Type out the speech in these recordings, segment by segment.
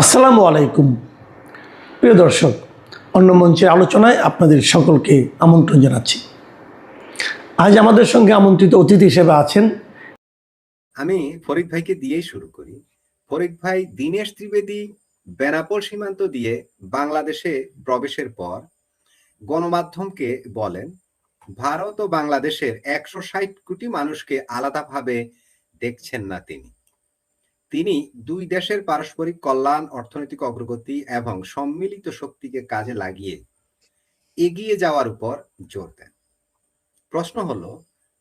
আসসালামু আলাইকুম প্রিয় দর্শক, অন্য মঞ্চের আলোচনায় আপনাদের সকলকে আমন্ত্রণ জানাচ্ছি। আজ আমাদের সঙ্গে আমন্ত্রিত অতিথি হিসেবে আছেন আমি ফরিদ ভাইকে দিয়েই শুরু করি। ফরিদ ভাই দীনেশ ত্রিবেদী বেনাপোল সীমান্ত দিয়ে বাংলাদেশে প্রবেশের পর গণমাধ্যমকে বলেন, ভারত ও বাংলাদেশের ১৬০ কোটি মানুষকে আলাদাভাবে দেখছেন না তিনি। তিনি দুই দেশের পারস্পরিক কল্যাণ, অর্থনৈতিক অগ্রগতি এবং সম্মিলিত শক্তিকে কাজে লাগিয়ে এগিয়ে যাওয়ার উপর জোর দেন। প্রশ্ন হলো,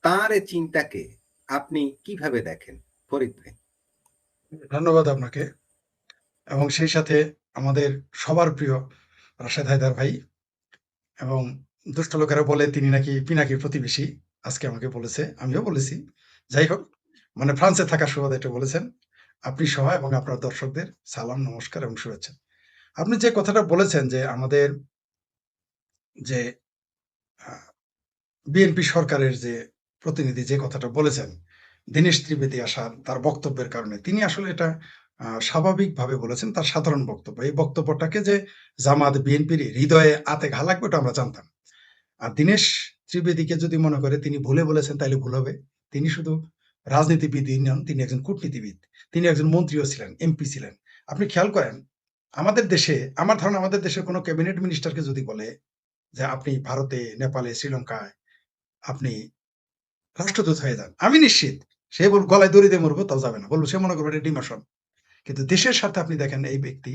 তাঁর এ চিন্তাকে আপনি কিভাবে দেখেন ফরিদ ভাই? ধন্যবাদ আপনাকে এবং সেই সাথে আমাদের সবার প্রিয় রাশেদ হায়দার ভাই। এবং দুষ্ট লোকেরা বলে তিনি নাকি পিনাকির প্রতিবেশী, আজকে আমাকে বলেছে, আমিও বলেছি। যাই হোক, মানে ফ্রান্সে থাকার সুবাদে এটা বলেছেন। আপনি সহ এবং আপনার দর্শকদের সালাম, নমস্কার এবং শুভেচ্ছা। আপনি যে কথাটা বলেছেন যে আমাদের যে বিএনপি সরকারের যে প্রতিনিধি যে কথাটা বলেছেন, দীনেশ ত্রিবেদী আসার তার বক্তব্যের কারণে, তিনি আসলে এটা স্বাভাবিকভাবে বলেছেন, তার সাধারণ বক্তব্য। এই বক্তব্যটাকে যে জামাত বিএনপির হৃদয়ে আতে ঘা লাগবে ওটা আমরা জানতাম। আর দীনেশ ত্রিবেদীকে যদি মনে করে তিনি ভুলে বলেছেন তাহলে ভুল হবে। তিনি শুধু রাজনীতিবিদই নন, তিনি একজন কূটনীতিবিদ, তিনি একজন মন্ত্রীও ছিলেন, এমপি ছিলেন। আপনি খেয়াল করেন, আমাদের দেশে, আমার ধারণা আমাদের দেশের কোনো ক্যাবিনেট মিনিস্টারকে যদি বলে যে আপনি ভারতে, নেপালে, শ্রীলঙ্কায় আপনি রাষ্ট্রদূত হয়ে যান, আমি নিশ্চিত সে গলায় দড়ি দিয়ে মরবো তাও যাবে না, বলবো সে মনে করবে এটা ডিমোশন। কিন্তু দেশের স্বার্থে আপনি দেখেন এই ব্যক্তি,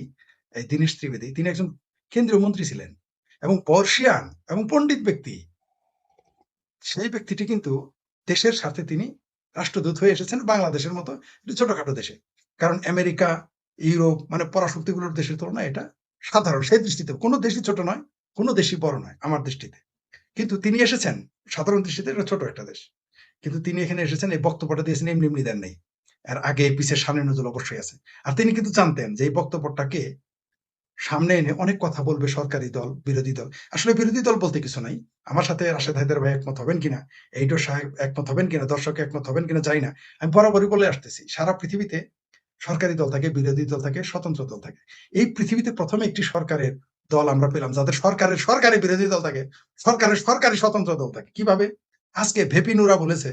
এই দীনেশ ত্রিবেদী, তিনি একজন কেন্দ্রীয় মন্ত্রী ছিলেন এবং বর্ষিয়ান এবং পণ্ডিত ব্যক্তি। সেই ব্যক্তিটি কিন্তু দেশের স্বার্থে তিনি রাষ্ট্রদূত হয়ে এসেছেন বাংলাদেশের মতো একটি ছোটখাটো দেশে। কারণ আমেরিকা, ইউরোপ মানে পরাশক্তিগুলোর দেশের তুলনায় এটা সাধারণ, সেই দৃষ্টিতে কোনো দেশই ছোট নয়, কোনো দেশই বড় নয় আমার দৃষ্টিতে। কিন্তু তিনি এসেছেন সাধারণ দৃষ্টিতে এটা ছোট একটা দেশ, কিন্তু তিনি এখানে এসেছেন, এই বক্তব্যটা দিয়েছেন, এমনি এমনি দেন নাই। এর আগে পিছের সামনে নজর অবশ্যই আছে। আর তিনি কিন্তু জানতেন যে এই বক্তব্যটাকে সামনে এনে অনেক কথা বলবে সরকারি দল, বিরোধী দল। আসলে বিরোধী দল বলতে কিছু নাই। আমার সাথে রাশেদ হায়দার ভাই একমত হবেন কিনা, এইটো সাহেব একমত হবেন কিনা, দর্শক একমত হবেন কিনা জানি না। আমি বরাবরই বলে আসতেছি, সারা পৃথিবীতে সরকারি দল থাকে, বিরোধী দল থাকে, স্বতন্ত্র দল থাকে। এই পৃথিবীতে প্রথমে একটি সরকারের দল আমরা পেলাম যাদের সরকারের সরকারি বিরোধী দল থাকে, সরকারের সরকারি স্বতন্ত্র দল থাকে। কিভাবে? আজকে ভেপি নুরা বলেছে,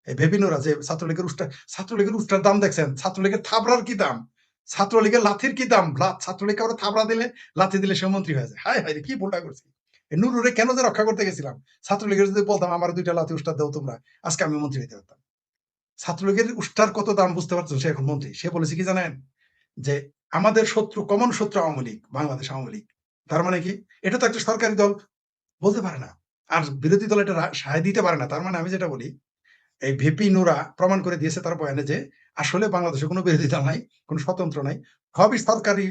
এই ভেপি নুরা যে ছাত্রলীগের উস্টার দাম দেখছেন, ছাত্রলীগের থাবড়ার কি দাম, ছাত্রলীগের লাথির কি দাম, ছাত্রলীগ আবার থাবড়া দিলে, লাথি দিলে সে মন্ত্রী হয়ে যায়। হায় হায় রে, কি ভুলটা করছি। নুরুরে কেন যে রক্ষা করতে গেছিলাম, ছাত্রলীগের যদি বলতাম আমার 2টা লাথি উস্তাদ দাও তোমরা, আজকে আমি মন্ত্রী হইতে পারতাম। ছাত্রলীগের উস্টার কত দাম বুঝতে পারছো, সে এখন মন্ত্রী। সে বলেছে কি জানেন, যে আমাদের শত্রু, কমন শত্রু আওয়ামী লীগ, বাংলাদেশ আওয়ামী লীগ। তার মানে কি, এটা তো একটা সরকারি দল, বলতে পারে না। আর বিরোধী দল এটা সায় দিতে পারে না। তার মানে আমি যেটা বলি, এই ভিপি নুরা প্রমাণ করে দিয়েছে তার বয়ানে যে আসলে বাংলাদেশে কোনো বিরোধী দল নাই, কোনো স্বতন্ত্র নাই, সবই সরকারি,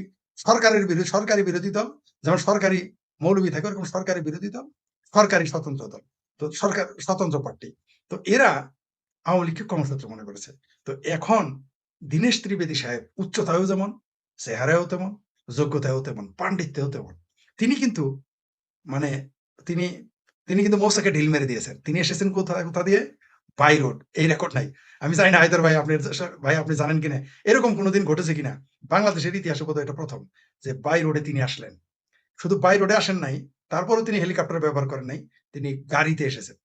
সরকারি বিরোধী দল। যেমন সরকারি মৌলবী থাকে ওরকম সরকারি বিরোধী দল, সরকারি স্বতন্ত্র দল, তো সরকার স্বতন্ত্র পার্টি। তো এরা আওয়ামী লীগকে কর্মসূত্র মনে করেছে। তো এখন দীনেশ ত্রিবেদী সাহেব উচ্চতায়ও যেমন, চেহারায়ও তেমন, যোগ্যতায়ও তেমন, পাণ্ডিত্যেও তেমন। তিনি কিন্তু মানে তিনি তিনি কিন্তু মৌসাকে ঢিল মেরে দিয়েছেন। তিনি এসেছেন কোথা দিয়ে? By road. এই রেকর্ড নাই। আমি জানি না হায়দার ভাই আপনি জানেন কিনা, এরকম কোনোদিন ঘটেছে কিনা। বাংলাদেশের ইতিহাসে বোধহয় এটা প্রথম যে বাই রোডে তিনি আসলেন। শুধু বাই রোডে আসেন নাই, তারপরেও তিনি হেলিকপ্টার ব্যবহার করেন নাই, তিনি গাড়িতে এসেছেন,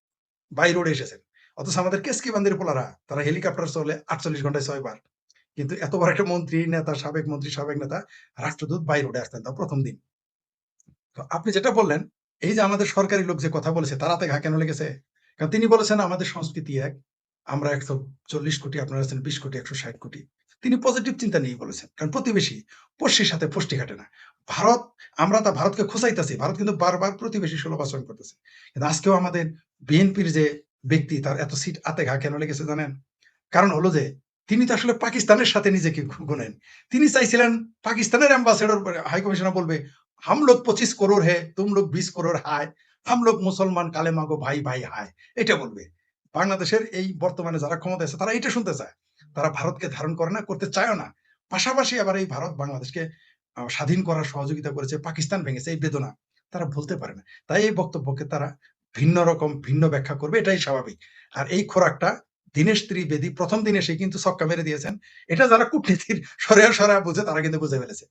বাই রোডে এসেছেন। অথচ আমাদের কেসকিবান্দির পোলারা তারা হেলিকপ্টার চলে 48 ঘন্টায় 6 বার। কিন্তু এত বড় একটা মন্ত্রী, নেতা, সাবেক মন্ত্রী, সাবেক নেতা, রাষ্ট্রদূত বাই রোডে আসতেন, তাও প্রথম দিন। তো আপনি যেটা বললেন, এই যে আমাদের সরকারি লোক যে কথা বলেছে তার হাতে ঘা কেন লেগেছে? কারণ তিনি বলেছেন আমাদের সংস্কৃতি এক, আমরা 140 কোটি, আপনারা আছেন 20 কোটি, 160 কোটি। তিনি পজিটিভ চিন্তা নিয়েই বলেছেন। কারণ প্রতিবেশী, পড়শির সাথে ফষ্টি কাটে না। ভারত, আমরা তা ভারতকে খোঁচাইতেছি, ভারত কিন্তু বারবার প্রতিবেশী সুলভ আচরণ করতেছে। কিন্তু আজকেও আমাদের বিএনপির যে ব্যক্তি, তার এত সিট হাতে ঘা কেন লেগেছে জানেন? কারণ হলো যে তিনি তো আসলে পাকিস্তানের সাথে নিজেকে গুনেন। তিনি চাইছিলেন পাকিস্তানের অ্যাম্বাসেডর, হাই কমিশনার বলবে, "হাম লোগ 25 করোড় হে, তুম লোগ 20 করোড় হায়, হাম লোগ মুসলমান কালেমা গো ভাই ভাই হায়।" এটা বলবে। বাংলাদেশের এই বর্তমানে যারা ক্ষমতায় আছে তারা এটা শুনতে চায়। তারা ভারতকে ধারণ করে না, করতে চায়ও না। পাশাপাশি আবার এই ভারত বাংলাদেশকে স্বাধীন করার সহযোগিতা করেছে, পাকিস্তান ভেঙেছে, এই বেদনা তারা ভুলতে পারে না। তাই এই বক্তব্যকে তারা ভিন্ন রকম, ভিন্ন ব্যাখ্যা করবে, এটাই স্বাভাবিক। আর এই খোরাকটা দীনেশ ত্রিবেদী প্রথম দিন এসে কিন্তু ছক্কা মেরে দিয়েছেন। এটা যারা কূটনীতির সরেয়া বুঝে তারা কিন্তু বুঝে ফেলেছে।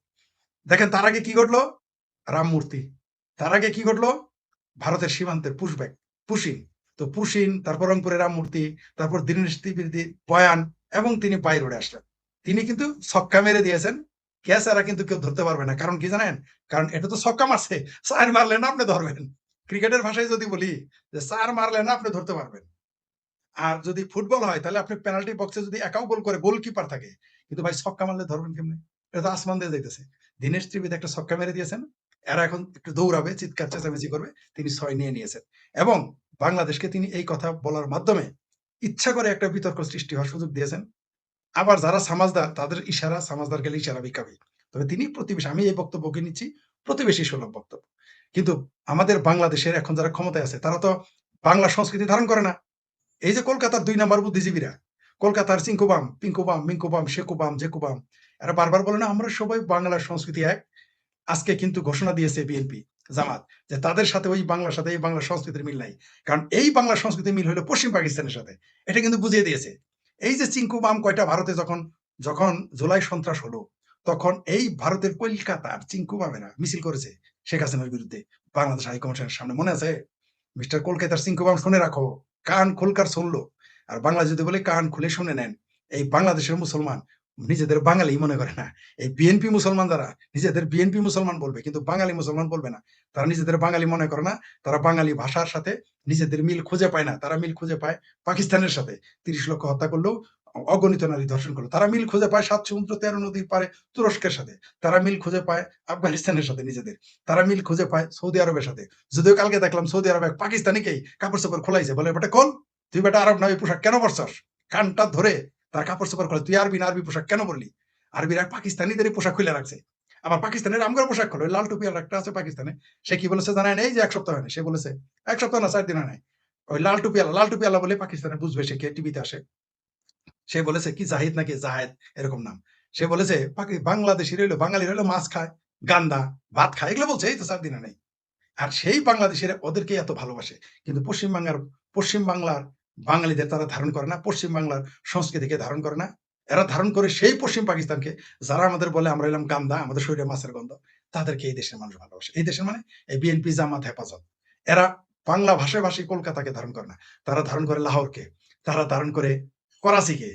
দেখেন তার আগে কি ঘটলো? রাম মূর্তি। তার আগে কি ঘটলো? ভারতের সীমান্তের পুশব্যাক, পুশিন। তো পুশিন, তারপর রংপুরের রাম মূর্তি, তারপর দীনেশ ত্রিবেদীর বয়ান, এবং তিনি বাই রোডে আসলেন। তিনি কিন্তু ছক্কা মেরে দিয়েছেন। ক্যাচ এরা কিন্তু কেউ ধরতে পারবে না। কারণ কি জানেন? কারণ এটা তো ছক্কা মারছে। ৪ মারলে না আপনি ধরবেন। ক্রিকেটের ভাষায় যদি বলি যে ৪ মারলে না আপনি ধরতে পারবেন। আর যদি ফুটবল হয় তাহলে আপনি পেনাল্টি বক্সে যদি একাও গোল করে গোলকিপার থাকে, কিন্তু ভাই ছক্কা মারলে ধরবেন কেমনে? এটা তো আসমান দিয়ে যাইতেছে। দীনেশ ত্রিবেদী একটা ছক্কা মেরে দিয়েছেন। এরা এখন একটু দৌড়াবে, চিৎকার চেঁচামেচি করবে। তিনি ৬ নিয়ে নিয়েছেন এবং বাংলাদেশকে তিনি এই কথা বলার মাধ্যমে ইচ্ছা করে একটা বিতর্ক সৃষ্টি হওয়ার সুযোগ দিয়েছেন। আবার যারা সামাজদার তাদের ইশারা, সামাজদার গেলে ইশারা ভিক্ষাবি। তবে তিনি প্রতিবেশী, আমি এই বক্তব্যকে নিচ্ছি প্রতিবেশী সুলভ বক্তব্য। কিন্তু আমাদের বাংলাদেশের এখন যারা ক্ষমতায় আছে তারা তো বাংলা সংস্কৃতি ধারণ করে না। এই যে কলকাতার ২ নাম্বার বুদ্ধিজীবীরা, কলকাতার চিঙ্কুবাম, পিঙ্কুবাম, মিঙ্কুবাম, শেকুবাম, জেকুবাম, এরা বারবার বলে না আমরা সবাই বাংলার সংস্কৃতি এক। আজকে কিন্তু ঘোষণা দিয়েছে বিএনপি, জামাত, যে তাদের সাথে ওই বাংলার সাথে এই বাংলার সংস্কৃতির মিল নাই। কারণ এই বাংলার সংস্কৃতির মিল হলো পশ্চিম পাকিস্তানের সাথে। এটা কিন্তু বুঝিয়ে দিয়েছে। এই যে চিঙ্কুবাম কয়টা ভারতে যখন যখন জুলাই সন্ত্রাস হলো, তখন এই ভারতের কলকাতার চিঙ্কুবামেরা মিছিল করেছে শেখ হাসিনার বিরুদ্ধে বাংলাদেশ হাইকমিশনের সামনে। মনে আছে? মিস্টার কলকাতার চিঙ্কুবাম শুনে রাখো, কান খুলকার শুনলো। আর বাংলা যদি বলে কান খুলে শুনে নেন। এই বাংলাদেশের মুসলমান নিজেদের বাঙালি মনে করে না। এই বিএনপি মুসলমান যারা নিজেদের বিএনপি মুসলমান বলবে, কিন্তু বাঙালি মুসলমান বলবে না। তারা নিজেদের বাঙালি মনে করে না। তারা বাঙালি ভাষার সাথে নিজেদের মিল খুঁজে পায় না। তারা মিল খুঁজে পায় পাকিস্তানের সাথে। ৩০ লক্ষ হত্যা করলেও, অগণিত নারী ধর্ষণ করলো। তারা মিল খুঁজে পায় ৭ সমুদ্র ১৩ নদীর পারে তুরস্কের সাথে। তারা মিল খুঁজে পায় আফগানিস্তানের সাথে নিজেদের। তারা মিল খুঁজে পায় সৌদি আরবের সাথে। যদিও কালকে দেখলাম সৌদি আরবে এক পাকিস্তানিকেই কাপড় চোপড় খোলাইছে। বলে, বেটা খোল, তুই বেটা আরব না, ওই পোশাক কেন পরছস? কানটা ধরে তার কাপড় চোপড় খোলে, তুই আরবি না, আরবি পোশাক কেন পরলি? আরবিরা পাকিস্তানিদের পোশাক খুলে রাখছে। আমার পাকিস্তানের আমগর পোশাক খোলো। লাল টুপি একটা আছে পাকিস্তানে, সে কি বলেছে জানেন? এই যে ১ সপ্তাহ হয় না, সে বলেছে ১ সপ্তাহ না ৪ দিন হয় নাই, ওই লাল টুপি আলা বলে পাকিস্তানে বুঝবে সে কে, টিভিতে আসে। সে বলেছে কি জাহিদ নাকি জাহেদ এরকম নাম। সে বলেছে বাংলাদেশি রইলো, বাঙালি রইলো মাছ খায়, গান্দা, ভাত খায়, এগুলো বলছে। এই তো ৪ দিন হয় নাই। আর সেই বাংলাদেশিরা ওদেরকে এত ভালোবাসে। কিন্তু পশ্চিম বাংলার বাঙালিদের তারা ধারণ করে না। পশ্চিম বাংলার সংস্কৃতিকে ধারণ করে না। এরা ধারণ করে সেই পশ্চিম পাকিস্তানকে, যারা আমাদের বলে আমরা হইলাম গান্দা, আমাদের শরীরে মাছের গন্ধ, তাদেরকে এই দেশের মানুষ ভালোবাসে। এই দেশের মানে এই বিএনপি, জামাত, হেফাজত। এরা বাংলা ভাষাভাষী কলকাতাকে ধারণ করে না। তারা ধারণ করে লাহোরকে, তারা ধারণ করে করাচিকে।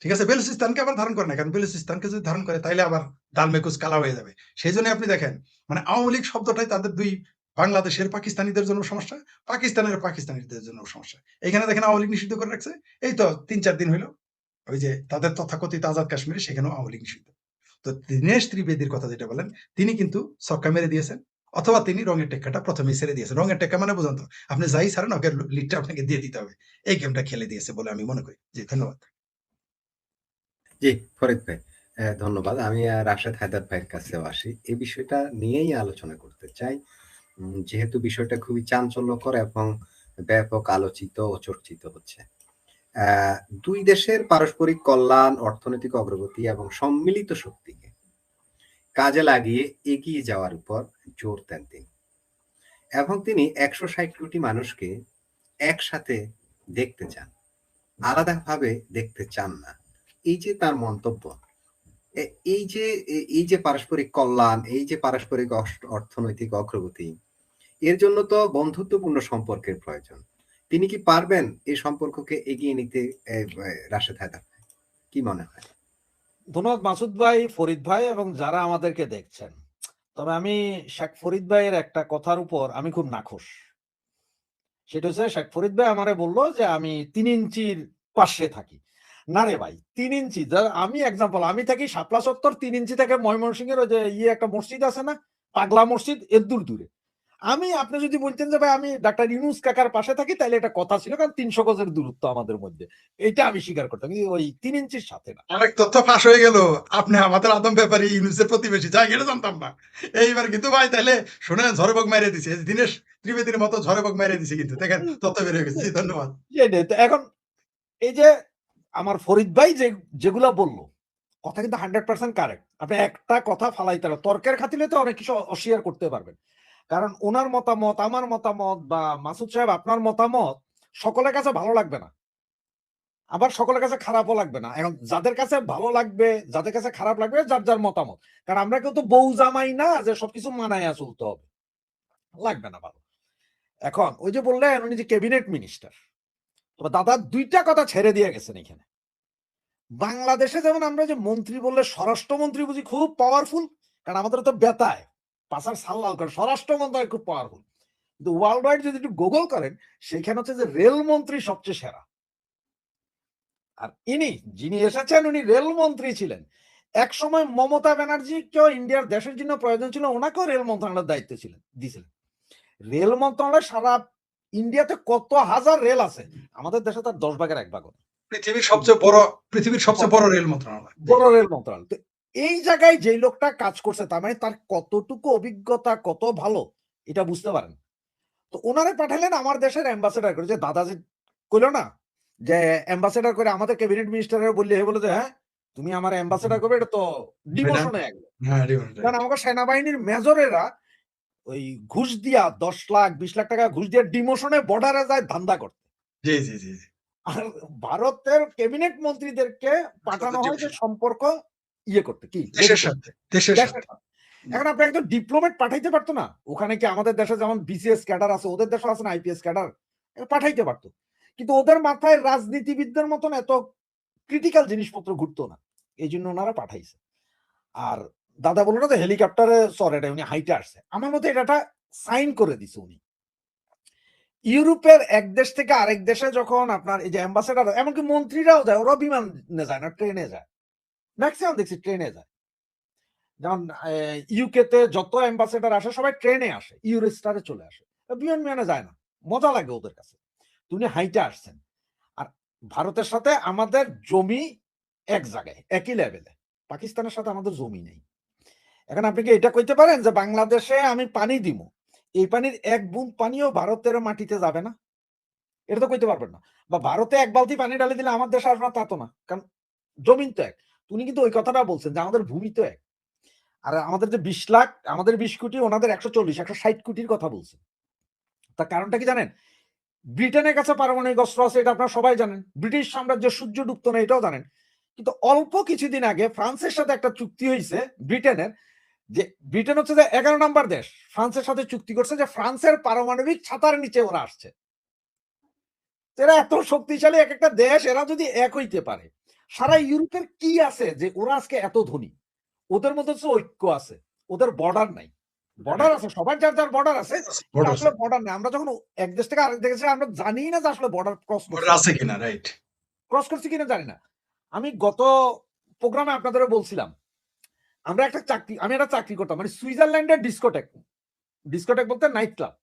ঠিক আছে? বেলুচিস্তানকে আবার ধারণ করে না। কারণ বেলুচিস্তানকে যদি ধারণ করে তাইলে আবার ডাল মেকুচ কালা হয়ে যাবে। সেইজন্য আপনি দেখেন মানে আওয়ামী লীগ শব্দটাই তাদের ২ বাংলাদেশের পাকিস্তানিদের জন্য সমস্যা, পাকিস্তানের পাকিস্তানিদের জন্য সমস্যা। এখানে দেখেন আওয়ামী লীগ নিষিদ্ধ করে রাখছে। এই তো ৩-৪ দিন হইল। ওই যে তাদের তথাকথিত আজাদ কাশ্মীরে সেখানেও আওয়ামী লীগ নিষিদ্ধ। তো দীনেশ ত্রিবেদীর কথা যেটা বলেন, তিনি কিন্তু ছক্কা মেরে দিয়েছেন, অথবা তিনি রঙের টেক্কাটা ১ম এই ছেড়ে দিয়েছেন। রঙের টেক্কা মানে বুঝুন তো, আপনি যাই ছাড়েন ওকে লিডটা আপনাকে দিয়ে দিতে হবে। এই গেমটা খেলে দিয়েছে বলে আমি মনে করি। জি, ধন্যবাদ। জি, ফরিদ ভাই, ধন্যবাদ। আমি রাশেদ হায়দার ভাইয়ের কাছেও আসি। এই বিষয়টা নিয়েই আলোচনা করতে চাই। যেহেতু বিষয়টা খুবই চাঞ্চল্যকর এবং ব্যাপক আলোচিত ও চর্চিত হচ্ছে। আ ২ দেশের পারস্পরিক কল্যাণ, অর্থনৈতিক অগ্রগতি এবং সম্মিলিত শক্তিকে কাজে লাগিয়ে এগিয়ে যাওয়ার উপর জোর দেন তিনি। এবং তিনি ১৬০ কোটি মানুষকে একসাথে দেখতে চান। আলাদাভাবে দেখতে চান না। এই যে তার মন্তব্য, এ এই যে এই যে পারস্পরিক কল্যাণ, এই যে পারস্পরিক অর্থনৈতিক অগ্রগতি, এর জন্য তো বন্ধুত্বপূর্ণ সম্পর্কের প্রয়োজন। তিনি কি পারবেন এই সম্পর্ককে এগিয়ে নিতে? রাশেদ হায়দার ভাই, কি মনে হয়? ধন্যবাদ মাসুদ ভাই, ফরিদ ভাই এবং যারা আমাদেরকে দেখছেন। তবে আমি শেখ ফরিদ ভাইয়ের একটা কথার উপর আমি খুব নাখুশ। সেটা হচ্ছে শেখ ফরিদ ভাই আমারে বলল যে আমি ৩ ইঞ্চির পাশে থাকি। না রে ভাই, ৩ ইঞ্চি আমি এক্সাম্পল, আমি থাকি শাপলা চত্বর, ৩ ইঞ্চি থেকে ময়মনসিংহের ওই যে একটা মসজিদ আছে না? পাগলা মসজিদ, এর দূরে। আপনি যদি বলতেন যে ভাই আমি ডাক্তার ইউনূস কাকার পাশে থাকি তাইলে এটা কথা ছিল, কারণ ৩০০ গজের দূরত্ব আমাদের মধ্যে। এটা আমি স্বীকার করতাম। কিন্তু ওই ৩ ইঞ্চির সাথে না। আরেক তথ্য ফাঁস হয়ে গেল, আপনি আমাদের আদম ব্যাপারী ইউনুসের প্রতিবেশী, যাই এটা জানতাম না। এইবার কিন্তু ভাই তাহলে শুনেন, ঝড়েবক মেরে দিছে দীনেশ ত্রিবেদীর মতো, ঝড়েবক মেরে দিছে কিন্তু দেখেন, তথ্য বের হয়ে গেছে। জি, ধন্যবাদ। সেটাই তো। এখন এই যে আমার ফরিদ ভাই যেগুলা বলল, কথা কিন্তু 100% কারেক্ট। আপনি একটা কথা ফালাইতে পারেন। তর্কের খাতিরে তো অনেক কিছু অস্বীকার করতে পারবেন। কারণ উনার মতামত, আমার মতামত বা মাসুদ সাহেব আপনার মতামত সকলের কাছে ভালো লাগবে না। আবার সকলের কাছে খারাপও লাগবে না। এখন যাদের কাছে ভালো লাগবে, যাদের কাছে খারাপ লাগবে, যার যার মতামত। কারণ আমরা কেউ তো বউ জামাই না যে সবকিছু মানাইয়া চলতে হবে, লাগবে না ভালো। এখন ওই যে বললেন উনি যে ক্যাবিনেট মিনিস্টার, তবে দাদা দুইটা কথা ছেড়ে দিয়ে গেছেন এখানে। বাংলাদেশে যেমন আমরা যে মন্ত্রী বললে স্বরাষ্ট্রমন্ত্রী বুঝি খুব পাওয়ারফুল, কারণ আমাদের তো বেতায় পাশার সাল্লাল করে স্বরাষ্ট্রমন্ত্রী খুব পাওয়ারফুল, কিন্তু ওয়ার্ল্ড ওয়াইড যদি একটু গুগল করেন সেখানে হচ্ছে যে রেলমন্ত্রী সবচেয়ে সেরা। আর ইনি যিনি এসেছেন উনি রেলমন্ত্রী ছিলেন। এক সময় মমতা ব্যানার্জিকেও ইন্ডিয়ার দেশের জন্য প্রয়োজন ছিল, ওনাকেও রেল মন্ত্রণালয়ের দায়িত্ব ছিলেন দিয়েছিলেন। রেল মন্ত্রণালয় সারা ইন্ডিয়াতে কত হাজার রেল আছে, আমাদের দেশে তার 10 ভাগের 1 ভাগও নেই। পৃথিবীর সবচেয়ে বড় রেল মন্ত্রণালয়। বড় রেল মন্ত্রণালয়। তো এই জায়গায় যেই লোকটা কাজ করছে তার মানে তার কতটুকু অভিজ্ঞতা, কত ভালো এটা বুঝতে পারেন। তো ওনারে পাঠালেন আমার দেশের অ্যাম্বাসেডার করে, যে দাদা যে কইলো না যে অ্যাম্বাসেডার করে আমাদের ক্যাবিনেট মিনিস্টারের বললে বলে যে হ্যাঁ তুমি আমার অ্যাম্বাসেডার করবে, এটা তো ডিমোশনে গেল। হ্যাঁ, কারণ আমাদের সেনাবাহিনীর মেজরেরা ওই ঘুষ দিয়া 10 লাখ 20 লাখ টাকা ঘুষ দিয়ে ডিমোশনে বর্ডারে যায় ধান্দা করতে। জি জি জি জি। আর ভারতের ক্যাবিনেট মন্ত্রীদেরকে পাঠানো হয় যে সম্পর্ক ইয়ে করতে, কি দেশের সাথে দেশের সাথে। এখন আপনি একজন ডিপ্লোমেট পাঠাইতে পারতো না ওখানে? কি আমাদের দেশে যেমন বিসিএস ক্যাডার আছে, ওদের দেশে আছে না আইপিএস ক্যাডার, পাঠাইতে পারতো। কিন্তু ওদের মাথায় রাজনীতিবিদদের মতন এত ক্রিটিক্যাল জিনিসপত্র ঘুরতো না, এই জন্য ওনারা পাঠাইছে। আর দাদা বললো না যে হেলিকপ্টারে সরে উনি হাইটে আসছে, আমার মতে এটা সাইন করে দিছে উনি। ইউরোপের এক দেশ থেকে আরেক দেশে যখন আপনার এই যে অ্যাম্বাসেডার, এমনকি মন্ত্রীরাও যায়, ওরা বিমানে যায় না, ট্রেনে যায়, ম্যাক্সিমাম দেখছি ট্রেনে যায়। যেমন ইউকে তে যত অ্যাম্বাসেডার আসে সবাই ট্রেনে আসে, ইউরোস্টারে চলে আসে, বিমানে যায় না, মজা লাগে ওদের কাছে। উনি হাইটে আসছেন। আর ভারতের সাথে আমাদের জমি এক জায়গায় একই লেভেলে, পাকিস্তানের সাথে আমাদের জমি নেই। এখন আপনি কি এটা কইতে পারেন যে বাংলাদেশে আমি পানি দিব, এই পানির এক বুঁদ পানিও ভারতের মাটিতে যাবে না? এটা তো কইতে পারবেন না। বা ভারতে এক বালতি পানি ঢালে দিলে আমার দেশে আসবে না তা তো না, কারণ জমিন তো এক। উনি কিন্তু ওই কথাটা বলছেন যে আমাদের ভূমি তো এক। আর আমাদের যে 20 লাখ, আমাদের 20 কোটি, ওনাদের 140 160 কোটির কথা বলছে। তার কারণটা কি জানেন? ব্রিটেনের কাছে পারমাণবিক অস্ত্র আছে, এটা আপনারা সবাই জানেন। ব্রিটিশ সাম্রাজ্য সূর্য ডুবতো না, এটাও জানেন। কিন্তু অল্প কিছুদিন আগে ফ্রান্সের সাথে একটা চুক্তি হয়েছে ব্রিটেনের, যে ব্রিটেন হচ্ছে যে 11 নম্বর দেশ, ফ্রান্সের সাথে চুক্তি করছে যে ফ্রান্সের পারমাণবিক ছাতার নিচে ওরা আসছে। এরা এত শক্তিশালী এক একটা দেশ, এরা যদি এক হইতে পারে, সারা ইউরোপের কি আছে যে ওরা আজকে এত ধনী? ওদের মধ্যে তো ঐক্য আছে, ওদের বর্ডার নাই। বর্ডার আছে, সবার যার যার বর্ডার আছে, আসলে বর্ডার নাই। আমরা যখন এক দেশ থেকে আরেক দেশে, আমরা জানি না যে আসলে বর্ডার ক্রস আছে কিনা, রাইট, ক্রস করছি কিনা জানি না। আমি গত প্রোগ্রামে আপনাদের বলছিলাম, আমি একটা চাকরি করতাম, মানে সুইজারল্যান্ডের ডিস্কোটেক, ডিস্কোটেক বলতে নাইট ক্লাব।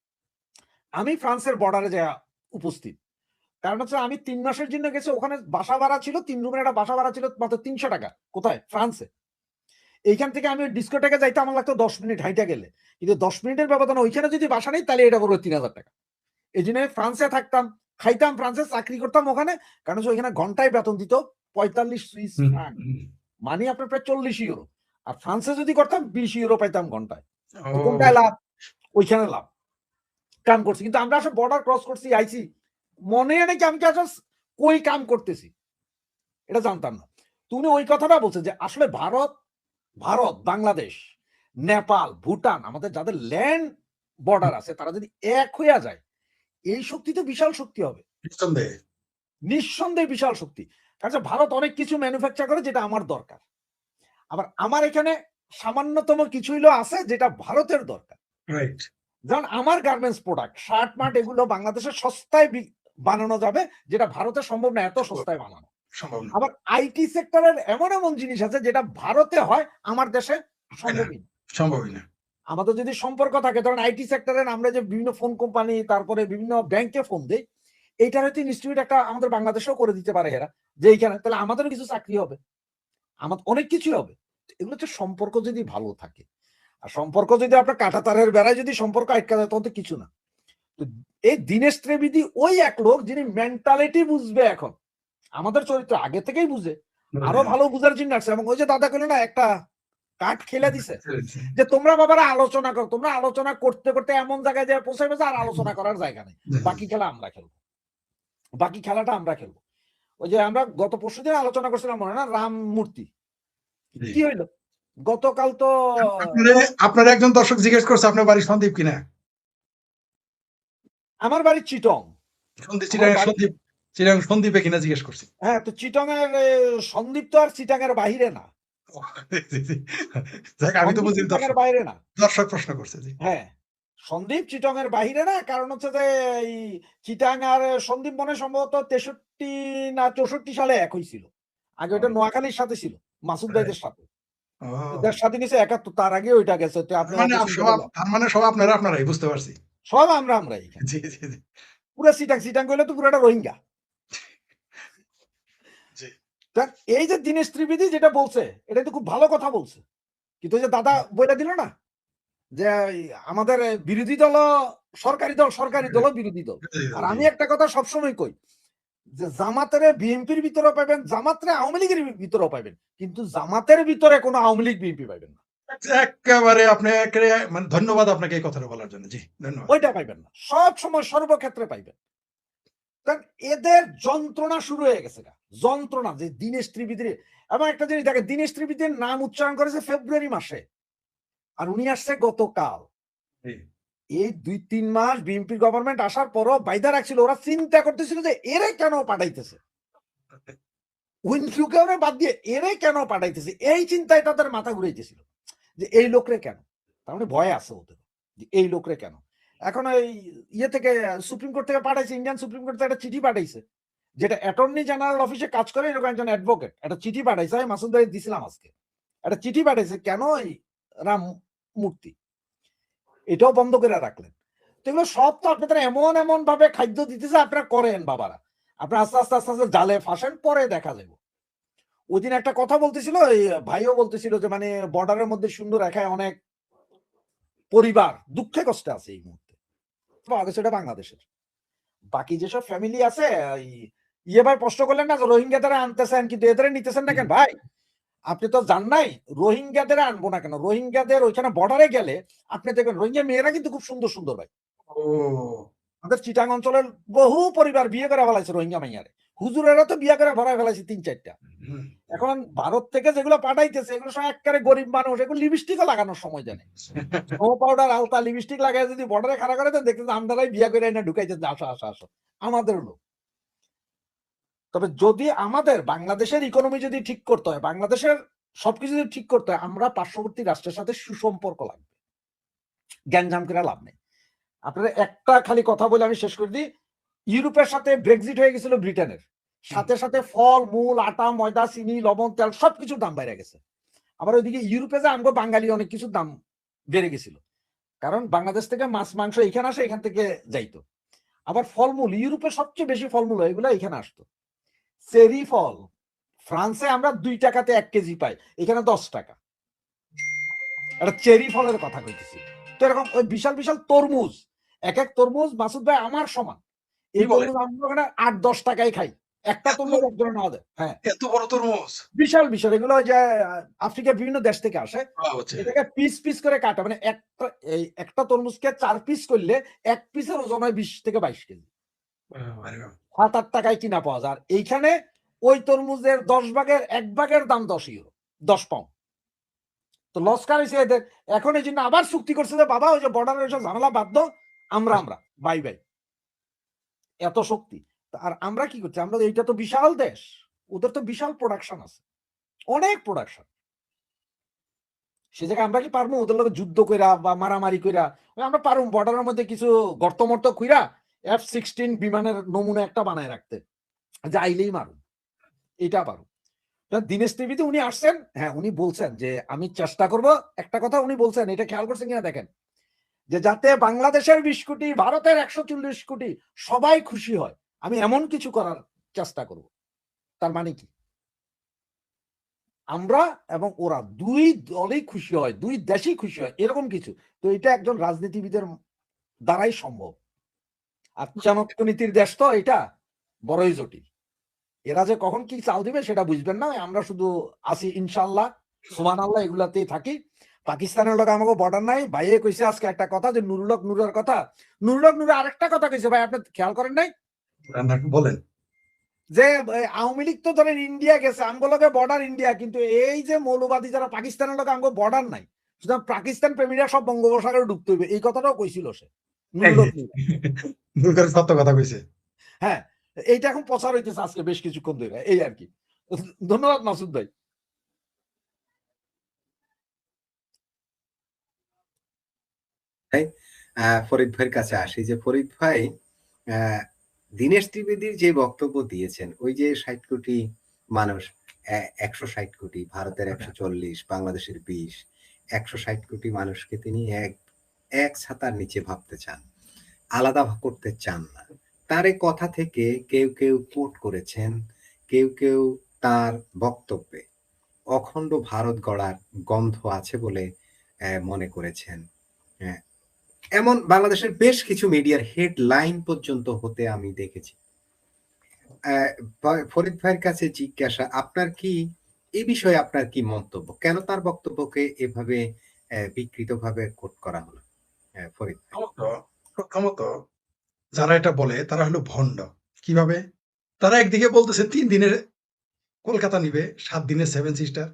আমি ফ্রান্সের বর্ডারে যা উপস্থিত, কারণ হচ্ছে আমি 3 মাসের জন্য গেছি, ওখানে বাসা ভাড়া ছিল 3 রুমের একটা বাসা ভাড়া ছিল মাত্র 300 টাকা। কোথায়? ফ্রান্সে। এইখান থেকে আমি ডিস্কোটেকে যাইতে আমার লাগতো 10 মিনিট হাইটা গেলে, কিন্তু 10 মিনিটের ব্যবধানে ওইখানে যদি বাসা নেই তাহলে এটা পড়বে 3000 টাকা। এই জন্য ফ্রান্সে থাকতাম, খাইতাম ফ্রান্সে, চাকরি করতাম ওখানে, কারণ ওইখানে ঘন্টায় বেতন দিত 45 সুইস ফ্রাঙ্ক, মানে আপনার প্রায় 40 ইউরো। আর ফ্রান্সে যদি করতাম 20 ইউরো পাইতাম ঘন্টায়। কোনটায় লাভ? ওইখানে লাভ, কাম করছি। কিন্তু আমরা আসলে বর্ডার ক্রস করছি, আইছি, মনে নাকি আমি কি আসলে কই কাম করতেছি এটা জানতাম না। তুমি ওই কথাটা বলছে যে আসলে ভারত, বাংলাদেশ, নেপাল, ভুটান, আমাদের যাদের ল্যান্ড বর্ডার আছে, তারা যদি এক হইয়া যায়, এই শক্তি তো বিশাল শক্তি হবে, নিঃসন্দেহে বিশাল শক্তি। কারণ ভারত অনেক কিছু ম্যানুফ্যাকচার করে যেটা আমার দরকার, আবার আমার এখানে সামান্যতম কিছু হইলো আছে যেটা ভারতের দরকার। রাইট, যেমন আমার গার্মেন্টস প্রোডাক্ট, শার্ট মার্ট, এগুলো বাংলাদেশের সস্তায় বানানো যাবে, যেটা ভারতে সম্ভব না এত সস্তায় বানানো। আবার আইটি সেক্টরের এমন এমন জিনিস আছে যেটা ভারতে হয়, আমার দেশে সম্ভবই না। আমাদের যদি সম্পর্ক থাকে, ধরেন আইটি সেক্টরে আমরা যে বিভিন্ন ফোন কোম্পানি, তারপরে বিভিন্ন ব্যাংকে ফোন দেই, এইটার হয়তো ইনস্টিটিউট একটা আমাদের বাংলাদেশেও করে দিতে পারে এরা, যে এইখানে তাহলে আমাদেরও কিছু চাকরি হবে, আমাদের অনেক কিছুই হবে। এগুলো হচ্ছে সম্পর্ক যদি ভালো থাকে। আর সম্পর্ক যদি আপনার কাঁটাতারের বেড়ায় যদি সম্পর্ক আটকা যায়, তখন তো কিছু না। তো এই দীনেশ ত্রিবেদী ওই এক লোক যিনি মেন্টালিটি বুঝবে, এখন আমাদের চরিত্র আগে থেকেই বুঝে, আরো ভালো বুঝার জন্য আসছে। এবং ওই যে দাদা কইলো না, একটা কাঠ খেলে দিছে যে তোমরা বাবারা আলোচনা করো, তোমরা আলোচনা করতে করতে এমন জায়গায় যায় পৌঁছাবে আর আলোচনা করার জায়গা নেই, বাকি খেলা আমরা খেলবো, বাকি খেলাটা আমরা খেলবো। ওই যে আমরা গত পরশুদিন আলোচনা করছিলাম মনে হয় না, রাম মূর্তি জি। কি হইলো? গতকাল তো আপনার একজন দর্শক জিজ্ঞেস করছে আপনার বাড়ি সন্দীপ কিনা? আমার বাড়ি চিটং। আমার বাড়ি চিরাং সন্দীপে কিনা জিজ্ঞেস করছি। হ্যাঁ, তো চিটং এর সন্দীপ তো আর চিটাং এর বাহিরে না, জি, জি। যাক, আমি তো সন্দীপ বুঝি চিটাং এর বাইরে না। দর্শক প্রশ্ন করছে। জি। হ্যাঁ, সন্দীপ চিটং এর বাহিরে না, কারণ হচ্ছে যে এই চিটাং আর সন্দীপ মনে হয় সম্ভবত 63 না 64 সালে এক হয়েছিল। আগে ওটা নোয়াখালীর সাথে ছিল, মাসুদ ভাইদের সাথে। ও। দেশ স্বাধীন হয়েছে 71, তার আগে ওইটা গেছে। তো আপনি তার মানে সব আপনারাই বুঝতে পারছি। সব আমরা এখানে জি, জি, জি। পুরো চিটাং করলে তো পুরোটা রোহিঙ্গা। জি। তা এই যে দীনেশ ত্রিবেদী যেটা বলছে, এটা তো খুব ভালো কথা বলছে, কিন্তু ওই যে দাদা বইটা দিল না যে আমাদের বিরোধী দল সরকারি দল বিরোধী দল। আর আমি একটা কথা সবসময় কই যে জামাতের বিএনপির ভিতরে পাবেন, জামাতের আওয়ামী লীগের ভিতরেও পাবেন, কিন্তু জামাতের ভিতরে কোনো আওয়ামী লীগ বিএনপি পাবেন না। একেবারে আপনি মানে ধন্যবাদ আপনাকে এই কথাটা বলার জন্য। জি, ধন্যবাদ। ওইটা পাইবেন না, সব সময় সর্বক্ষেত্রে পাইবেন। কারণ এদের যন্ত্রণা শুরু হয়ে গেছে, যন্ত্রণা যে দীনেশ ত্রিবেদী। এবং একটা জিনিস দেখেন, দীনেশ ত্রিবেদীর নাম উচ্চারণ করেছে ফেব্রুয়ারি মাসে, আর উনি আসছে গতকাল। জি। এই 2-3 মাস বিএনপি গভর্নমেন্ট আসার পরও বাইদা রাখছিল, ওরা চিন্তা করতেছিল যে এরে কেন পাঠাইতেছে, উইনফ্লুকে বাদ দিয়ে এরে কেন পাঠাইতেছে, এই চিন্তায় তাদের মাথা ঘুরাইতেছিল যে এই লোকরে কেন। তার মানে ভয় আছে ওদের যে এই লোকরে কেন। এখন এই ইয়ে থেকে সুপ্রিম কোর্ট থেকে পাঠাইছে, ইন্ডিয়ান সুপ্রিম কোর্ট থেকে একটা চিঠি পাঠাইছে, যেটা অ্যাটর্নি জেনারেল অফিসে কাজ করে এরকম একজন অ্যাডভোকেট একটা চিঠি পাঠাইছে। আমি মাসুদ ভাই দিছিলাম আজকে, একটা চিঠি পাঠাইছে কেন এই রাম মূর্তি এটাও বন্ধ করে রাখলেন। তো এগুলো সব তো আপনাদের এমন ভাবে খাদ্য দিতেছে, আপনারা করেন বাবারা, আপনারা আস্তে জালে ফাঁসেন, পরে দেখা যাবে। ওই দিন একটা কথা বলতেছিল, এই ভাইও বলতেছিল যে মানে বর্ডারের মধ্যে সুন্দর রেখায় অনেক পরিবার দুঃখে কষ্টে আছে এই মুহূর্তে, সেটা বাংলাদেশের। বাকি যেসব ফ্যামিলি আছে, ইয়ে ভাই প্রশ্ন করলেন না যে রোহিঙ্গাদের আনতেছেন কিন্তু এদের নিতেছেন না কেন? ভাই আপনি তো জান নাই, রোহিঙ্গাদের আনবো না কেন? রোহিঙ্গাদের ওইখানে বর্ডারে গেলে আপনি দেখবেন রোহিঙ্গা মেয়েরা কিন্তু খুব সুন্দর ভাই। ও। আমাদের চিটাং অঞ্চলের বহু পরিবার বিয়ে করে ফেলাইছে রোহিঙ্গা মাইয়ারে, হুজুরেরা তো বিয়ে করে ভরাই ফেলাইছে 3-4টা। এখন ভারত থেকে যেগুলো পাঠাইতেছে এগুলো সব একেবারে গরিব মানুষ, এগুলো লিপস্টিকও লাগানোর সময় জানে, স্নো পাউডার আলতা লিপস্টিক লাগাই যদি বর্ডারে খাড়া করে দেন, দেখতে আমরাই বিয়ে করে এনে ঢুকাইতে আসো আমাদের লোক। তবে যদি আমাদের বাংলাদেশের ইকোনমি যদি ঠিক করতে হয়, বাংলাদেশের সবকিছু যদি ঠিক করতে হয়, আমরা পার্শ্ববর্তী রাষ্ট্রের সাথে সুসম্পর্ক লাগবে, গ্যাঞ্জাম করে লাভ নেই। আপনারা একটা খালি কথা বলে আমি শেষ করে দিই, ইউরোপের সাথে ব্রেক্সিট হয়ে গেছিল ব্রিটেনের, সাথে ফল মূল আটা ময়দা চিনি লবণ তেল সবকিছুর দাম বেড়ে গেছে। আবার ওইদিকে ইউরোপে যে আমগো বাঙালি অনেক কিছুর দাম বেড়ে গেছিল, কারণ বাংলাদেশ থেকে মাছ মাংস এখানে আসে, এখান থেকে যাইতো। আবার ফলমূল, ইউরোপে সবচেয়ে বেশি ফলমূল হয় এগুলো এখানে আসতো। চেরি ফল ফ্রান্সে আমরা 2 টাকাতে 1 কেজি পাই, এখানে 10 টাকা। একটা চেরি ফলের কথা কইতেছি। তো এরকম ওই বিশাল তরমুজ, এক তরমুজ মাসুদ ভাই আমার সমান, এই তরমুজ আমরা ওখানে 8-10 টাকায় খাই, একটা তরমুজ একজনের নেওয়া যায়। হ্যাঁ, এত বড় তরমুজ? বিশাল এগুলো যে আফ্রিকার বিভিন্ন দেশ থেকে আসে, এটাকে পিস করে কাটা, মানে একটা তরমুজকে 4 পিস করলে 1 পিসের ওজন হয় 20 থেকে 22 কেজি, 7-8 টাকায় কিনা পাওয়া যায়। আর এইখানে ওই তরমুজের 10 ভাগের 1 ভাগের দাম 10 ইউরো, 10 পাউন্ড। তো লস কার হয়েছে এদের। এখন এই জন্য আবার চুক্তি করছে যে বাবা ওই যে বর্ডারের সব ঝামেলা বাদ দাও, আমরা বাই এত শক্তি। আর আমরা কি করছি, আমরা এইটা তো বিশাল দেশ, ওদের তো বিশাল প্রোডাকশন আছে, অনেক প্রোডাকশন। সে জায়গায় আমরা কি পারবো ওদের লোক যুদ্ধ কইরা বা মারামারি কইরা? আমরা পারবো বর্ডারের মধ্যে কিছু গর্ত কইরা F-16 বিমানের নমুনা একটা বানায় রাখতে, যে আইলেই মারুন, এটা পারো। দীনেশ ত্রিবেদী উনি আসছেন, হ্যাঁ উনি বলছেন যে আমি চেষ্টা করব, একটা কথা উনি বলছেন, এটা খেয়াল করছেন কিনা দেখেন, যে যাতে বাংলাদেশের 20 কোটি ভারতের 140 কোটি সবাই খুশি হয়, আমি এমন কিছু করার চেষ্টা করব। তার মানে কি, আমরা এবং ওরা 2 দলই খুশি হয়, 2 দেশই খুশি হয়, এরকম কিছু। তো এটা একজন রাজনীতিবিদের দ্বারাই সম্ভব। আর চাণক্যনীতির দেশ তো এটা বড়ই জটিল, এরা যে কখন কি চাল দিবে সেটা বুঝবেন না। আমরা শুধু আসি ইনশাল্লাহ সুবহানাল্লাহ এগুলাতেই থাকি। পাকিস্তানের লোক আমাকে বর্ডার নাই। ভাইয়ে কইছে আজকে একটা কথা, যে নুরের কথা, নুরে আরেকটা কথা কইছে ভাই, আপনি খেয়াল করেন নাই? বলেন। যে আওয়ামী লীগ তো ধরেন ইন্ডিয়া গেছে, আমগুলোকে বর্ডার ইন্ডিয়া, কিন্তু এই যে মৌলবাদী যারা পাকিস্তানের লোক আমগো বর্ডার নাই, সুতরাং পাকিস্তান প্রেমীরা সব বঙ্গোপসাগরে ডুবতে হইবে, এই কথাটাও কইছিল সে নুরুল হক নুর। ভুল করে সত্য কথা কইছে। হ্যাঁ, এইটা এখন প্রচার হইতেছে আজকে বেশ কিছুক্ষণ ধরে, এই আর কি। ধন্যবাদ মাসুদ ভাই। ফরিদ ভাইয়ের কাছে আসি যে ফরিদ ভাই আহ, দীনেশ ত্রিবেদীর যে বক্তব্য দিয়েছেন, ওই যে 60 কোটি মানুষ, 160 কোটি, ভারতের 140, বাংলাদেশের 20, 160 কোটি মানুষকে তিনি এক ছাতার নিচে ভাবতে চান, আলাদা করতে চান না। তার এই কথা থেকে কেউ কেউ কোট করেছেন, কেউ কেউ তার বক্তব্যে অখণ্ড ভারত গড়ার গন্ধ আছে বলে মনে করেছেন। হ্যাঁ, এমন বাংলাদেশের বেশ কিছু মিডিয়ার হেডলাইন পর্যন্ত হতে আমি দেখেছি। ফরিদ ভাইয়ের কাছে জিজ্ঞাসা, আপনার কি এই বিষয়ে আপনার কি মন্তব্য? কেন তার বক্তব্যকে এভাবে বিকৃতভাবে কোট করা হলো? ফরিদ ভাই। প্রথমত যারা এটা বলে তারা হলো ভণ্ড। কিভাবে? তারা একদিকে বলতেছে 3 দিনের কলকাতা নিবে, 7 দিনের 7 সিস্টার,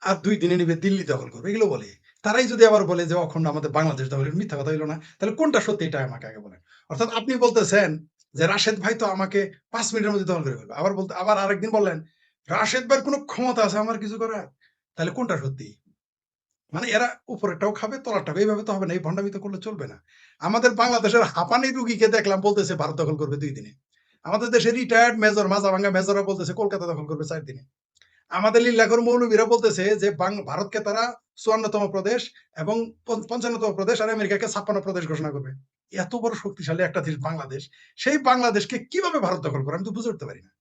আর 2 দিনে নিবে দিল্লি দখল করবে, এগুলো বলে। তারাই যদি আবার বলে যে অখণ্ড আমাদের বাংলাদেশ দখলের, মিথ্যা কথা হইলো না? তাহলে কোনটা সত্যি এটা আমাকে আগে বলেন। অর্থাৎ আপনি বলতেছেন যে রাশেদ ভাই তো আমাকে 5 মিনিটের মধ্যে দখল করে ফেলবে। আবার আরেকদিন বললেন রাশেদ ভাইয়ের কোনো ক্ষমতা আছে আমার কিছু করার? তাহলে কোনটা সত্যি? মানে এরা উপরেরটাও খাবে, তলারটাও। এইভাবে তো হবে না, এই ভণ্ডামি তো করলে চলবে না। আমাদের বাংলাদেশের হাঁপানি রুগীকে দেখলাম বলতেছে ভারত দখল করবে 2 দিনে। আমাদের দেশের রিটায়ার্ড মেজর, মাথাভাঙ্গা মেজররা বলতেছে কলকাতা দখল করবে 4 দিনে। আমাদের লিল্লাখোর মৌলবীরা বলতেছে যে ভারতকে তারা 54তম প্রদেশ এবং 55তম প্রদেশ আর আমেরিকাকে 56 প্রদেশ ঘোষণা করবে। এত বড় শক্তিশালী একটা দেশ বাংলাদেশ, সেই বাংলাদেশকে কিভাবে ভারত দখল করে আমি তো বুঝে উঠতে পারি না।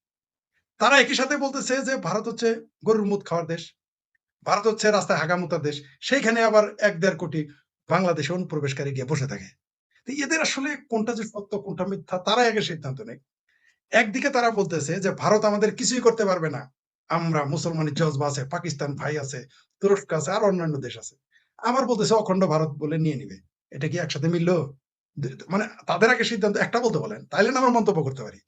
তারা একই সাথে বলতেছে যে ভারত হচ্ছে গরুর মুত খাওয়ার দেশ, ভারত হচ্ছে রাস্তায় হাগামুতার দেশ, সেইখানে আবার 1-1.5 কোটি বাংলাদেশে অনুপ্রবেশকারী গিয়ে বসে থাকে। তো এদের আসলে কোনটা যে সত্য কোনটা মিথ্যা তারাই আগে সিদ্ধান্ত নেয়। একদিকে তারা বলতেছে যে ভারত আমাদের কিছুই করতে পারবে না, আমরা মুসলমানের জজবা আছে, পাকিস্তান ভাই আছে, তুরস্ক আছে, আর অন্যান্য দেশ আছে। আবার বলতেছে অখণ্ড ভারত বলে নিয়ে নিবে। এটা কি একসাথে মিললো? মানে তাদের আগে সিদ্ধান্ত একটা বলতে বলেন, তাইলে না আমরা মন্তব্য করতে পারি।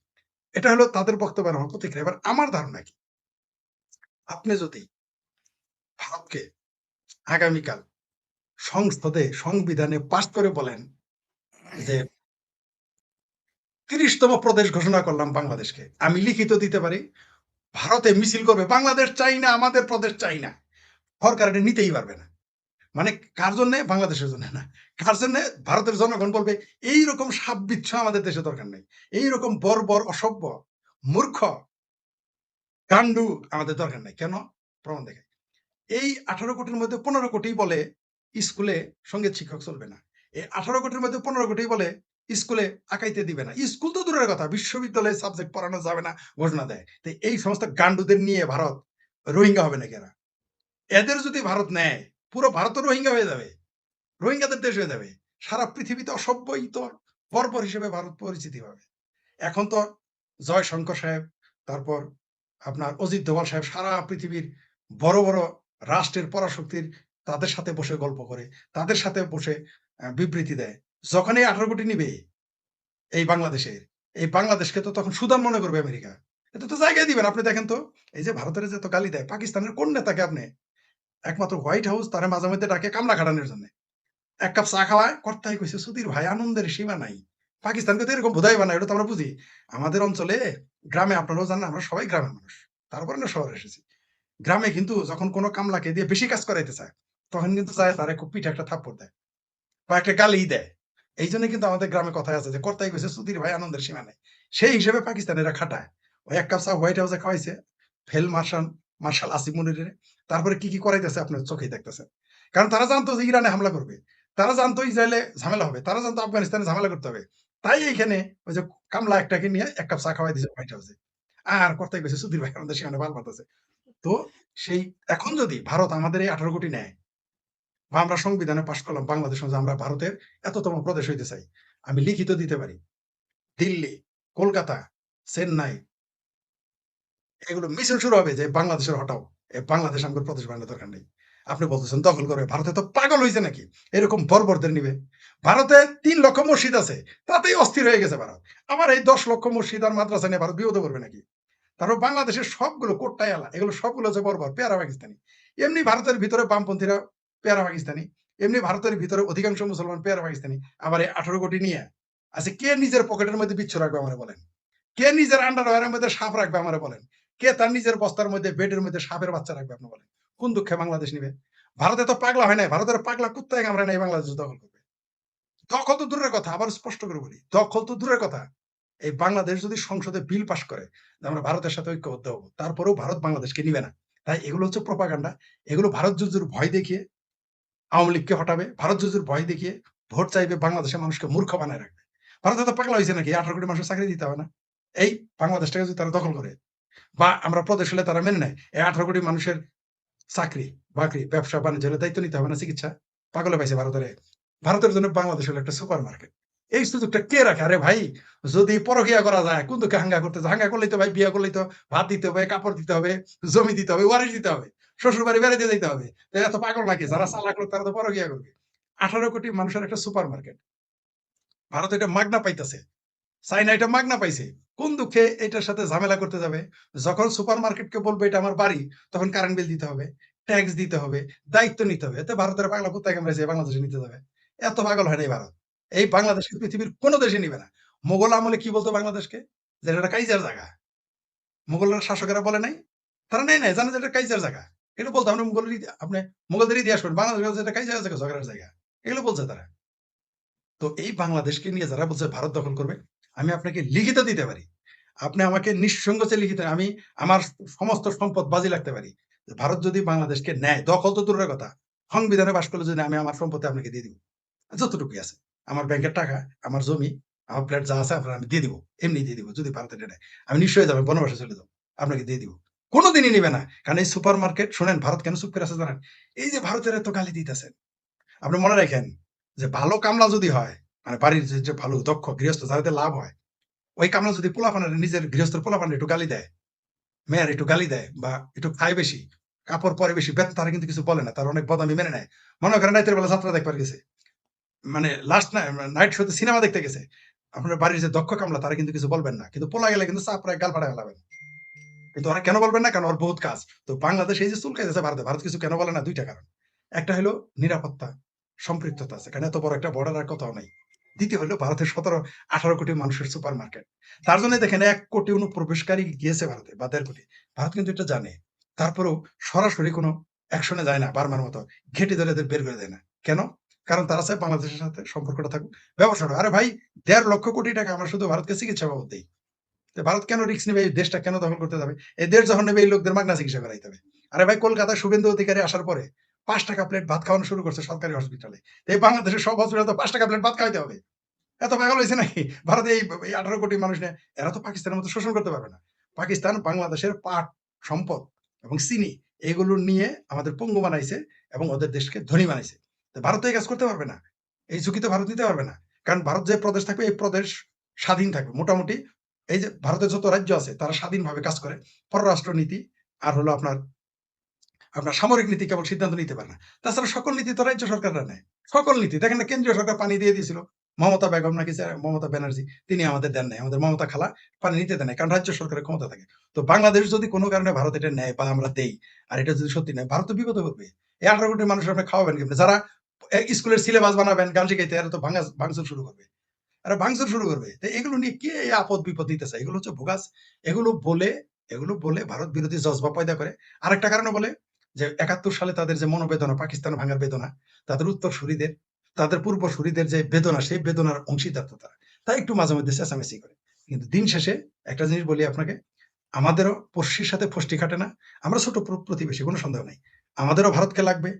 এটা হলো তাদের বক্তব্যের আমার প্রতিক্রিয়া। এবার আমার ধারণা কি, আপনি যদি ভারতকে আগামীকাল সংসদে সংবিধানে পাস করে বলেন যে 30তম প্রদেশ ঘোষণা করলাম বাংলাদেশকে, আমি লিখিত দিতে পারি, ভারতে মিছিল করবে বাংলাদেশ চাই না, আমাদের প্রদেশ চাই না, সরকার এটা নিতেই পারবে না। মানে কার জন্য? বাংলাদেশের জন্য না। কার জন্য? ভারতের জনগণ বলবে এইরকম সাপ বিচ্ছু আমাদের দেশে দরকার নেই, এইরকম বর্বর, অসভ্য, মূর্খ, গান্ডু আমাদের দরকার নাই। কেন? প্রমাণ দেখে। এই 18 কোটির মধ্যে 15 কোটি বলে স্কুলে সঙ্গীত শিক্ষক চলবে না। এই 18 কোটির মধ্যে 15 কোটি বলে স্কুলে আঁকাইতে দিবে না। স্কুল তো দূরের কথা, বিশ্ববিদ্যালয়ে সাবজেক্ট পড়ানো যাবে না ঘোষণা দেয়। তো এই সমস্ত গান্ডুদের নিয়ে ভারত রোহিঙ্গা হবে নাকি এরা? এদের যদি ভারত নেয়, পুরো ভারত তো রোহিঙ্গা হয়ে যাবে, রোহিঙ্গাদের দেশ হয়ে যাবে। সারা পৃথিবীতে অসভ্য, ইতর, বর্বর হিসেবে ভারত পরিচিতি পাবে। এখন তো জয়শঙ্কর সাহেব, তারপর আপনার অজিত দোভাল সাহেব সারা পৃথিবীর বড় বড় রাষ্ট্রের পরাশক্তির তাদের সাথে বসে গল্প করে, তাদের সাথে বসে বিবৃতি দেয়। যখন এই 18 কোটি নিবে এই বাংলাদেশের, এই বাংলাদেশকে তো তখন সুদান মনে করবে আমেরিকা। এটা তো জায়গায় দিবেন। আপনি দেখেন তো, এই যে ভারতের যে তো গালি দেয়, পাকিস্তানের কোন নেতাকে আপনি, একমাত্র হোয়াইট হাউস তারা মাঝে মধ্যে ডাকে কামলা খাটানোর জন্য, 1 কাপ চা খাওয়ায়, কর্তাই কইছে সুধীর ভাই আনন্দের সীমা নাই। পাকিস্তানকে তো এরকম বোধাই বানায়, এটা তো আমরা বুঝি। আমাদের অঞ্চলে গ্রামে, আপনারাও জানেন আমরা সবাই গ্রামের মানুষ, তারপরে না শহরে এসেছি। গ্রামে কিন্তু যখন কোনো কামলাকে দিয়ে বেশি কাজ করাইতে চায়, তখন কিন্তু চায় তারে খুব পিঠে একটা থাপ্পড় দেয় বা একটা গালিই দেয়। এই জন্য কিন্তু আমাদের গ্রামে কথায় আছে যে কর্তাই কইছে সুধীর ভাই আনন্দের সীমা নাই। সেই হিসেবে পাকিস্তানেরা খাটায়। ওই 1 কাপ চা হোয়াইট হাউসে খাওয়াইছে ফেল মার্শাল আসিফ মনিরের। তারপরে কি করাইতেছে আপনার চোখেই দেখতেছেন। কারণ তারা জানতো যে ইরানে হামলা করবে, তারা জানতো ইসরায়েলে ঝামেলা হবে, তারা জানতো আফগানিস্তানে ঝামেলা করতে হবে। তাই এইখানে ওই যে কামলা একটাকে নিয়ে 1 কাপ চা খাওয়াই দিয়েছে হোয়াইট হাউসে। আর কর্তাই কইছে সুধীর ভাই আমাদের সীমানা বাল বাতাছে। তো সেই এখন যদি ভারত আমাদের এই 18 কোটি নেয়, বা আমরা সংবিধানে পাশ করলাম বাংলাদেশ যে আমরা ভারতের এততম প্রদেশ হইতে চাই, আমি লিখিত দিতে পারি, দিল্লি, কলকাতা, চেন্নাই, এগুলো মিছিল শুরু হবে যে বাংলাদেশের হটাও, বাংলাদেশ আমাদের প্রদেশ বানানোর দরকার নেই। আপনি বলতেছেন দখল করবে, ভারতে তো পাগল হয়েছে নাকি এরকম বর্বরদের নিবে? ভারতে 3 লক্ষ মসজিদ আছে, তাতেই অস্থির হয়ে গেছে ভারত। আমার এই 10 লক্ষ মসজিদ আর মাদ্রাসা নিয়ে ভারত বিপদে পড়বে নাকি? তারপর বাংলাদেশের সবগুলো কোট্টায়ালা এগুলো সবগুলো হচ্ছে বর্বর পেয়ারা পাকিস্তানি। এমনি ভারতের ভিতরে বামপন্থীরা পেয়ারা পাকিস্তানি, এমনি ভারতের ভিতরে অধিকাংশ মুসলমান পেয়ারা পাকিস্তানি। আবার এই 18 কোটি নিয়ে আচ্ছা কে নিজের পকেটের মধ্যে বিচ্ছু রাখবে আমারে বলেন? কে নিজের আন্ডারওয়্যারের মধ্যে সাপ রাখবে আমারে বলেন? কে তার নিজের বস্তার মধ্যে বেডের মধ্যে সাপের বাচ্চা রাখবে আপনি বলেন? কোন দুঃখে বাংলাদেশ নিবে? ভারতে তো পাগলা হয় নাই, ভারতের পাগলা কুত্তায় কামড়ায় নাই বাংলাদেশ দখল করবে। দখল তো দূরের কথা, আবার স্পষ্ট করে বলি, দখল তো দূরের কথা। এই বাংলাদেশ যদি সংসদে বিল পাস করে যে আমরা ভারতের সাথে ঐক্যবদ্ধ হবো, তারপরেও ভারত বাংলাদেশকে নিবে না। তাই এগুলো হচ্ছে প্রোপাগান্ডা। এগুলো ভারত যুদ্ধের ভয় দেখিয়ে আওয়ামী লীগকে হটাবে, ভারত যুদ্ধের ভয় দেখিয়ে ভোট চাইবে, বাংলাদেশের মানুষকে মূর্খ বানায় রাখবে। ভারতে তো পাগলা হয়েছে নাকি 18 কোটি মানুষের চাকরি দিতে হবে না? এই বাংলাদেশটাকে যদি তারা দখল করে বা আমরা প্রদেশ হলে তারা মেনে নেয়, এই 18 কোটি মানুষের চাকরি বাকরি ব্যবসা বাণিজ্যের দায়িত্ব নিতে হবে না, চিকিৎসা পাগলে পাইছে ভারতের। ভারতের জন্য বাংলাদেশ হলো একটা সুপার মার্কেট। এই সুযোগটা কে রাখে? আরে ভাই, যদি পরকিয়া করা যায় কোন দুঃখে হাঙ্গা করতে হাঙ্গা করলেই তো ভাই, বিয়ে করলেই তো ভাত দিতে হবে, কাপড় দিতে হবে, জমি দিতে হবে, ওয়ারিশ দিতে হবে, শ্বশুর বাড়ি বেড়াইতে যেতে হবে। তো এত পাগল নাকি? যারা চালাক লোক তারা তো পরকিয়া করবে। 18 কোটি মানুষের একটা সুপার মার্কেট, ভারত এটা মাগনা পাইতেছে, চাইনা এটা মাগনা পাইছে। কোন দুঃখে এটার সাথে ঝামেলা করতে যাবে? যখন সুপার মার্কেটকে বলবে এটা আমার বাড়ি, তখন কারেন্ট বিল দিতে হবে, ট্যাক্স দিতে হবে, দায়িত্ব নিতে হবে। এতে ভারতের পাগলা কুত্তা কামড়াইছে বাংলাদেশে নিতে যাবে। এত পাগল হয় নাই ভারত। এই বাংলাদেশকে পৃথিবীর কোন দেশে নিবে না। মোগল আমলে কি বলতো বাংলাদেশকে? যে এটা একটা কাইজার জায়গা। মোগলরা শাসকেরা বলে নাই? তারা নেয় নাই, জানে যে এটা কাইজার জায়গা। এটা বলতো আমরা আপনি মোগলদের ইতিহাস পড়েন, বাংলাদেশ বলছে এটা কাইজার জায়গা, ঝগড়ার জায়গা। এগুলো বলছে তারা। তো এই বাংলাদেশকে নিয়ে যারা বলছে ভারত দখল করবে, আমি আপনাকে লিখিত দিতে পারি। আপনি আমাকে নিঃসংকোচে লিখিত, আমি আমার সমস্ত সম্পদ বাজি রাখতে পারি। যে ভারত যদি বাংলাদেশকে নেয়, দখল তো দূরের কথা, সংবিধানে পাস করলে যদি আমি আমার সম্পত্তি আপনাকে দিয়ে দিব। যতটুকুই আছে। আমার ব্যাংকের টাকা, আমার জমি, আমার ফ্ল্যাট যা আছে আপনার আমি দিয়ে দিব। এমনি দিয়ে দিব। যদি ভারতে নেয়। আমি নিশ্চয়ই যাবেন, বনবাসে চলে যাব। আপনাকে দিয়ে দিব। কোনদিনই নিবে না। কারণ এই সুপার মার্কেট শোনেন ভারত কেন চুপ করে আছে জানেন? এই যে ভারতের এত গালি দিতেছেন। আপনি মনে রাখেন যে ভালো কামলা যদি হয়, মানে বাড়ির যে ভালো দক্ষ গৃহস্থ যাদের লাভ হয়, ওই কামলা যদি পোলাপানের নিজের গৃহস্থের পোলাপানের একটু গালি দেয়, মেয়ের একটু গালি দেয় বা একটু খায় বেশি, কাপড় পরে বেশি, বেতন তারা কিন্তু কিছু বলে না, তার অনেক বদামি মেনে নেয়। মনে করেন রাতের বেলা যাত্রা দেখবার গেছে, মানে লাস্ট নাইট শোতে সিনেমা দেখতে গেছে, আপনার বাড়ির যে দক্ষ কামলা তারা কিন্তু কিছু বলবেন না, কিন্তু পোলা গেলে কিন্তু চাপ গাল ফাটায় ফেলাবেন। কিন্তু ওরা কেন বলবেন না? কারণ ওর বহুত কাজ। তো বাংলাদেশ এই যে চুলকাইতেছে ভারতে, ভারত কিছু কেন বলে না? দুইটা কারণ। একটা হলো নিরাপত্তা, সম্পৃক্ততা আছে, কারণ এত বড় একটা বর্ডার আর কোথাও নাই। দ্বিতীয় হলো ভারতের 17-18 কোটি মানুষের সুপার মার্কেট। তার জন্য দেখেন 1 কোটি অনুপ্রবেশকারী গিয়েছে ভারতে বা 1.5 কোটি। ভারত কিন্তু এটা জানে। তারপরেও সরাসরি কোনো অ্যাকশনে যায় না, বার্মার মতো ঘেঁটে ধরে এদের বের করে দেয় না। কেন? কারণ তারা চায় বাংলাদেশের সাথে সম্পর্কটা থাকুক, ব্যবসাটা। আরে ভাই, 1.5 লক্ষ কোটি টাকা আমরা শুধু ভারতকে চিকিৎসা বাবদ দেই। তো ভারত কেন রিস্ক নেবে? এই দেশটা কেন দখল করতে যাবে? এই দেশ যখন নেবে এই লোকদের মাগনা চিকিৎসা করাইতে হবে। আরে ভাই, কলকাতায় শুভেন্দু অধিকারী আসার পরে 5 টাকা প্লেট ভাত খাওয়ানো শুরু করছে সরকারি হসপিটালে। এই বাংলাদেশের সব হসপিটালে তো 5 টাকা প্লেট ভাত খাওয়াইতে হবে। এত পাগল হইছে নাকি? ভারতে এই 18 কোটি মানুষ নিয়ে এরা তো পাকিস্তানের মতো শোষণ করতে পারবে না। পাকিস্তান বাংলাদেশের পাট, সম্পদ এবং চিনি এগুলো নিয়ে আমাদের পঙ্গু বানাইছে এবং ওদের দেশকে ধনী বানাইছে। তো ভারত তো এই কাজ করতে পারবে না। এই ঝুঁকি তো ভারত নিতে পারবে না। কারণ ভারত যে প্রদেশ থাকবে এই প্রদেশ স্বাধীন থাকবে। মোটামুটি এই যে ভারতের যত রাজ্য আছে তারা স্বাধীনভাবে কাজ করে। পররাষ্ট্র নীতি আর হলো আপনার আপনার সামরিক নীতি কেবল সিদ্ধান্ত নিতে পারে না। তাছাড়া সকল নীতি তো রাজ্য সরকাররা নেয়। সকল নীতি দেখেন না, কেন্দ্রীয় সরকার পানি দিয়ে দিয়েছিল। মমতা বেগম নাকি মমতা ব্যানার্জি, তিনি আমাদের দেন নাই। আমাদের মমতা খালা পানি নিতে দেন নাই। কারণ রাজ্য সরকারের ক্ষমতা থাকে। তো বাংলাদেশ যদি কোনো কারণে ভারত এটা নেয় বা আমরা দেই, আর এটা যদি সত্যি নেয়, ভারত তো বিপদে পড়বে। এই 18 কোটি মানুষ আপনি খাওয়াবেন কেমনে? যারা স্কুলের সিলেবাস বানাবেন, গান শিখাইতে, এরা তো ভাঙচুর শুরু করবে। এরা ভাঙচুর শুরু করবে। তো এগুলো নিয়ে কে এই আপদ বিপদ নিতেছে? এগুলো হচ্ছে ভোগাস। এগুলো বলে ভারত বিরোধী জজবা পয়দা করে। আরেকটা কারণে বলে যে ৭১ সালে তাদের যে মনোবেদনা, পাকিস্তান ভাঙার বেদনা, তাদের উত্তরসূরিদের, তাদের পূর্বসূরিদের যে বেদনা, সেই বেদনার অংশীদার তো তারা। তাই একটু মাঝে মধ্যে চেঁচামেচি করে। কিন্তু দিন শেষে একটা জিনিস বলি আপনাকে, আমাদেরও পড়শির সাথে ফষ্টি খাটে না। আমরা ছোট প্রতিবেশী, কোনো সন্দেহ নাই। আমাদেরও ভারতকে লাগবে।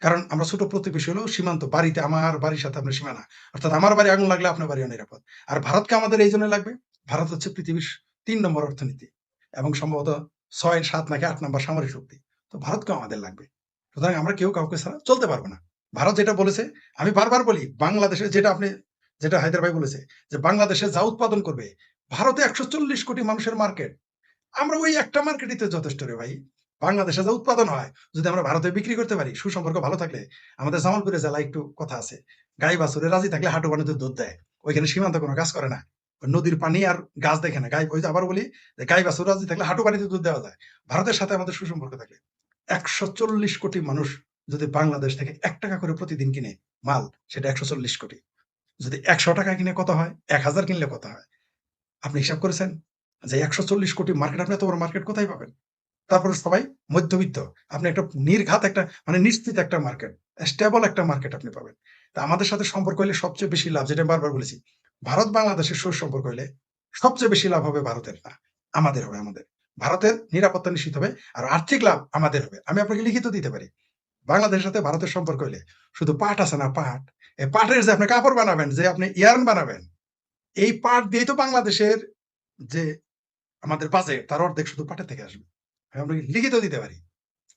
কারণ আমরা ছোট প্রতিবেশী হলেও সীমান্ত, বাড়িতে আমার বাড়ির সাথে আপনার সীমানা। অর্থাৎ আমার বাড়ি আগুন লাগলে আপনার বাড়িও নিরাপদ। আর ভারতকে আমাদের এইজন্য লাগবে, ভারত হচ্ছে পৃথিবীর ৩ নম্বর অর্থনীতি এবং সম্ভবত ৬, ৭ নাকি ৮ নম্বর সামরিক শক্তি। তো ভারতকেও আমাদের লাগবে। সুতরাং আমরা কেউ কাউকে ছাড়া চলতে পারবো না। ভারত যেটা বলেছে, আমি বারবার বলি, বাংলাদেশে যেটা হায়দার ভাই বলেছে যে বাংলাদেশে যা উৎপাদন করবে, ভারতে ১৪০ কোটি মানুষের মার্কেট। আমরা ওই একটা মার্কেটই তো যথেষ্ট রে ভাই। বাংলাদেশে যা উৎপাদন হয়, যদি আমরা ভারতে বিক্রি করতে পারি, সুসম্পর্ক ভালো থাকলে, আমাদের জামালপুরে জেলায় একটু কথা আছে, গাই বাছুরে রাজি থাকলে হাঁটু বানাতে দুধ দেয়। ওইখানে সীমান্ত কোনো কাজ করে না। নদীর পানি আর গাছ দেখে না, গাই, ওই যে আবার বলি যে গাই বাছুর রাজি থাকলে হাঁটু পানিতে দুধ দেওয়া যায়। ভারতের সাথে আমাদের সুসম্পর্ক থাকলে 140 কোটি মানুষ যদি বাংলাদেশ থেকে 1 টাকা করে প্রতিদিন কিনে মাল, সেটা 140 কোটি। যদি 100 টাকা কিনে কত হয়, 1000 কিনলে কত হয়? আপনি হিসাব করেছেন যে 140 কোটি মার্কেট, আপনি এত বড় মার্কেট কোথায় পাবেন? তারপরে সবাই মধ্যবিত্ত। আপনি একটা নির্ঘাত একটা মানে নিশ্চিত একটা মার্কেট, স্টেবল একটা মার্কেট আপনি পাবেন। তা আমাদের সাথে সম্পর্ক হইলে সবচেয়ে বেশি লাভ, যেটা আমি বারবার বলেছি, ভারত বাংলাদেশের সুসম্পর্ক হইলে সবচেয়ে বেশি লাভ হবে ভারতের না, আমাদের হবে। আমাদের ভারতের নিরাপত্তা নিশ্চিত হবে আর আর্থিক লাভ আমাদের হবে। আমি আপনাকে লিখিত দিতে পারি, বাংলাদেশের সাথে ভারতের সম্পর্ক হইলে শুধু পাট আছে না, পাট, এই পাটের যে আপনি কাপড় বানাবেন, যে আপনি ইয়ার্ন বানাবেন, এই পাট দিয়েই তো বাংলাদেশের যে আমাদের বাজেট তার অর্ধেক শুধু পাটের থেকে আসবে। আমি আপনাকে লিখিত দিতে পারি।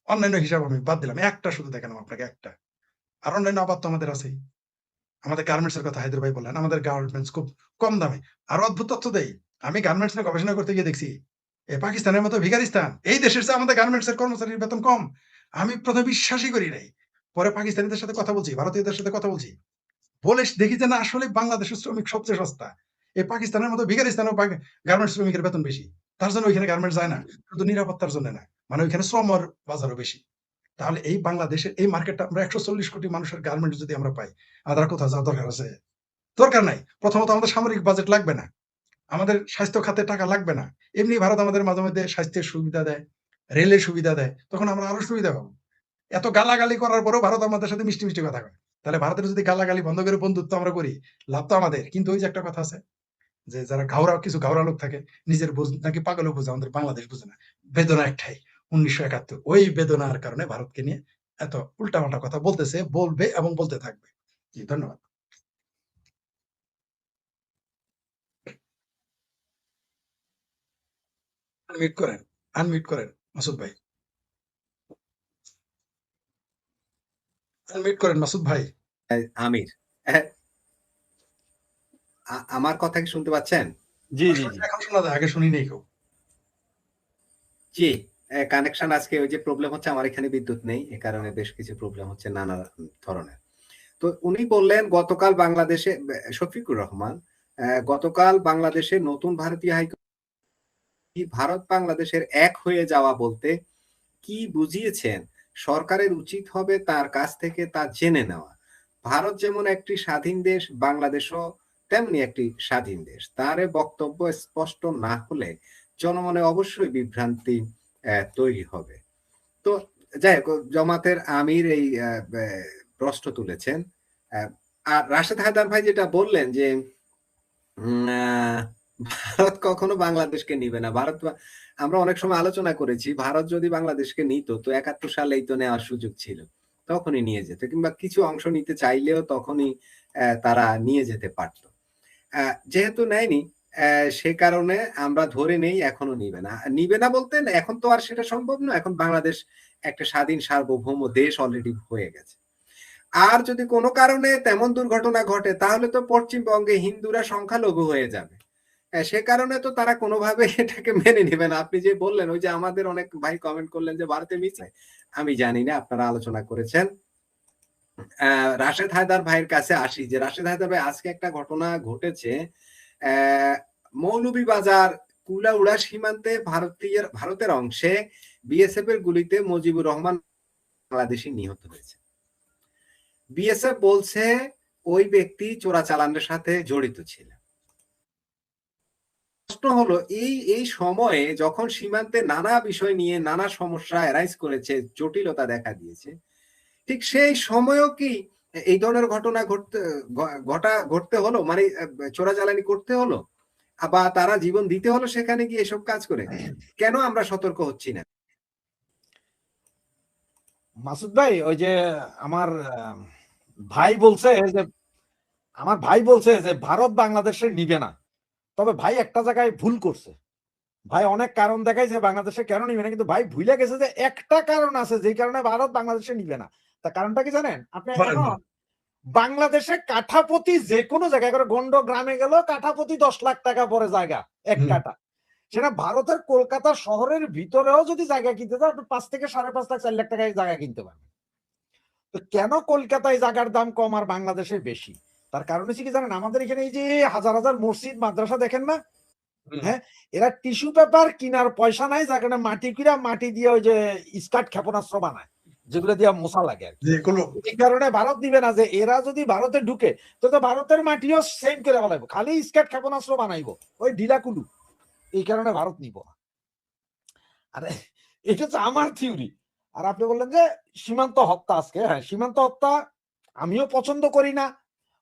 অন্যান্য হিসাব আমি বাদ দিলাম, একটা শুধু দেখালাম আপনাকে, একটা। আর অন্যান্য আবাদ তো আমাদের আছেই। আমাদের গার্মেন্টস এর কথা হায়দার ভাই বললেন, আমাদের গার্মেন্টস খুব কম দামে। আর অদ্ভুত তথ্য দেই, আমি গার্মেন্টস নিয়ে গবেষণা করতে গিয়ে দেখছি পাকিস্তানের মতো ভিখারিস্তান, এই দেশের চেয়ে আমাদের গার্মেন্টস এর কর্মচারীর বেতন কম। আমি প্রথমে বিশ্বাসই করি নাই, পরে পাকিস্তানিদের সাথে কথা বলছি, ভারতীয়দের সাথে কথা বলছি, বলে দেখি যে না, আসলে বাংলাদেশের শ্রমিক সবচেয়ে সস্তা। এই পাকিস্তানের মতো ভিখারিস্তানেও গার্মেন্টস শ্রমিকের বেতন বেশি। তার জন্য ওইখানে গার্মেন্টস যায় না, শুধু নিরাপত্তার জন্য না, মানে ওইখানে শ্রমর বাজারও বেশি। তাহলে এই বাংলাদেশের এই মার্কেটটা, আমরা 140 কোটি মানুষের গার্মেন্টস যদি আমরা পাই, আমাদের কোথাও যাওয়ার দরকার আছে? দরকার নাই। প্রথমত আমাদের সামরিক বাজেট লাগবে না, আমাদের স্বাস্থ্য খাতে টাকা লাগবে না। এমনি ভারত আমাদের মাঝে মধ্যে স্বাস্থ্যের সুবিধা দেয়, রেলের সুবিধা দেয়, তখন আমরা আরো সুবিধা পাবো। এত গালাগালি করার পরেও ভারত আমাদের সাথে মিষ্টি মিষ্টি কথা কয়। তাহলে ভারতের যদি গালাগালি বন্ধ করে বন্ধুত্ব আমরা করি, লাভ তো আমাদের। কিন্তু ওই যে একটা কথা আছে যে যারা কিছু ঘাওড়া লোক থাকে, নিজের নাকি পাগলও বোঝে, আমাদের বাংলাদেশ বোঝে না। বেদনা একটাই, 1971। ওই বেদনার কারণে ভারতকে নিয়ে এত উল্টাপাল্টা কথা বলতেছে, বলবে এবং বলতে থাকবে। জি, ধন্যবাদ। আনমিউট করেন, আনমিউট করেন মাসুদ ভাই, আনমিউট করেন মাসুদ ভাই। আমির, আমার কথা কি শুনতে পাচ্ছেন? জি জি জি। এখন শোনা যায়, আগে শুনি নেই কেউ। জি, কানেকশন আজকে ওই যে প্রবলেম হচ্ছে, আমার এখানে বিদ্যুৎ নেই, এ কারণে বেশ কিছু প্রবলেম হচ্ছে নানা ধরনের। তো উনি বললেন গতকাল বাংলাদেশে, শফিকুর রহমান, গতকাল বাংলাদেশে নতুন ভারতীয় হাইকমিশন ভারত বাংলাদেশের এক হয়ে যাওয়া বলতে কি বুঝিয়েছেন, সরকারের উচিত হবে তার কাছ থেকে তা জেনে নেওয়া। ভারত যেমন একটি স্বাধীন দেশ, বাংলাদেশও তেমনি একটি স্বাধীন দেশ। তার এ বক্তব্য স্পষ্ট না হলে জনমনে অবশ্যই বিভ্রান্তি তৈরি হবে। তো যাই হোক, জামাতের আমির এই প্রশ্ন তুলেছেন। আর রাশেদ হায়দার ভাই যেটা বললেন যে ভারত কখনো বাংলাদেশকে নিবে না। আমরা অনেক সময় আলোচনা করেছি, ভারত যদি বাংলাদেশকে নিত তো 71 সালেই তো নেওয়ার সুযোগ ছিল, তখনই নিয়ে যেত, কিংবা কিছু অংশ নিতে চাইলেও তখনই তারা নিয়ে যেতে পারত। যেহেতু নেয়নি, সে কারণে আমরা ধরে নেই এখনো নিবে না। নিবে না বলতে এখন তো আর সেটা সম্ভব না, এখন বাংলাদেশ একটা স্বাধীন সার্বভৌম দেশ অলরেডি হয়ে গেছে। আর যদি কোনো কারণে তেমন দুর্ঘটনা ঘটে তাহলে তো পশ্চিমবঙ্গে হিন্দুরা সংখ্যালঘু হয়ে যাবে। সে কারণে তো তারা কোনোভাবে এটাকে মেনে নেবে না। আপনি যে বললেন, ওই যে আমাদের অনেক ভাই কমেন্ট করলেন যে ভারতে মিছে, আমি জানি না, আপনারা আলোচনা করেছেন। রাশেদ হায়দার ভাইয়ের কাছে আসি, যে রাশেদ হায়দার ভাই, আজকে একটা ঘটনা ঘটেছে মৌলভীবাজার কুলাউড়া সীমান্তে ভারতের অংশে বিএসএফ এর গুলিতে মুজিবুর রহমান বাংলাদেশি নিহত হয়েছে। বিএসএফ বলছে ওই ব্যক্তি চোরাচালানের সাথে জড়িত ছিল। প্রশ্ন হলো, এই সময়ে যখন সীমান্তে নানা বিষয় নিয়ে নানা সমস্যা অ্যারাইজ করেছে, জটিলতা দেখা দিয়েছে, ঠিক সেই সময়ও কি এই ধরনের ঘটনা ঘটতে হলো, মানে চোরাচালানি করতে হলো, বা তারা জীবন দিতে হলো সেখানে গিয়ে এসব কাজ করে? কেন আমরা সতর্ক হচ্ছি না? মাসুদ ভাই, ওই যে আমার ভাই বলছে যে আমার ভাই বলছে যে ভারত বাংলাদেশে নিবে না, তবে ভাই একটা জায়গায় ভুল করছে। ভাই অনেক কারণ দেখাইছে বাংলাদেশে কেন নিবে না, কিন্তু ভাই ভুলে গেছে যে একটা কারণ আছে যে কারণে ভারত বাংলাদেশে নিবে না। তা কারণটা কি জানেন আপনি? এখন বাংলাদেশে কাঠাপতি যে কোনো জায়গায় করে, গন্ড গ্রামে গেল কাঠাপতি 10 লাখ টাকা পরে জায়গা, এক কাঠা। সেটা ভারতের কলকাতা শহরের ভিতরেও যদি জায়গা কিনতে চাও, 5 থেকে 5.5 লাখ 4 লাখ টাকায় জায়গা কিনতে পারবে। তো কেন কলকাতায় জায়গার দাম কম আর বাংলাদেশে বেশি? তার কারণ হচ্ছে কি জানেন, আমাদের এখানে এই যে হাজার হাজার মসজিদ মাদ্রাসা দেখেন না, হ্যাঁ, এরা টিস্যু পেপার কিনার পয়সা নাই, যার কারণে মাটি দিয়ে ওই যে স্কার্ট ক্ষেপণাস্ত্র বানায়, যেগুলো দিয়ে মশা লাগে আর কি। যেগুলো এই কারণে ভারত দিবে না, যে এরা যদি ভারতে ঢুকে তো ভারতের মাটিও সেম করে বানাইবো, খালি স্কার্ট ক্ষেপণাস্ত্র বানাইবো ওই ঢিলাকুলু। এই কারণে ভারত নিব না। আরে এটা হচ্ছে আমার থিওরি। আর আপনি বললেন যে সীমান্ত হত্যা আজকে, হ্যাঁ সীমান্ত হত্যা আমিও পছন্দ করি না,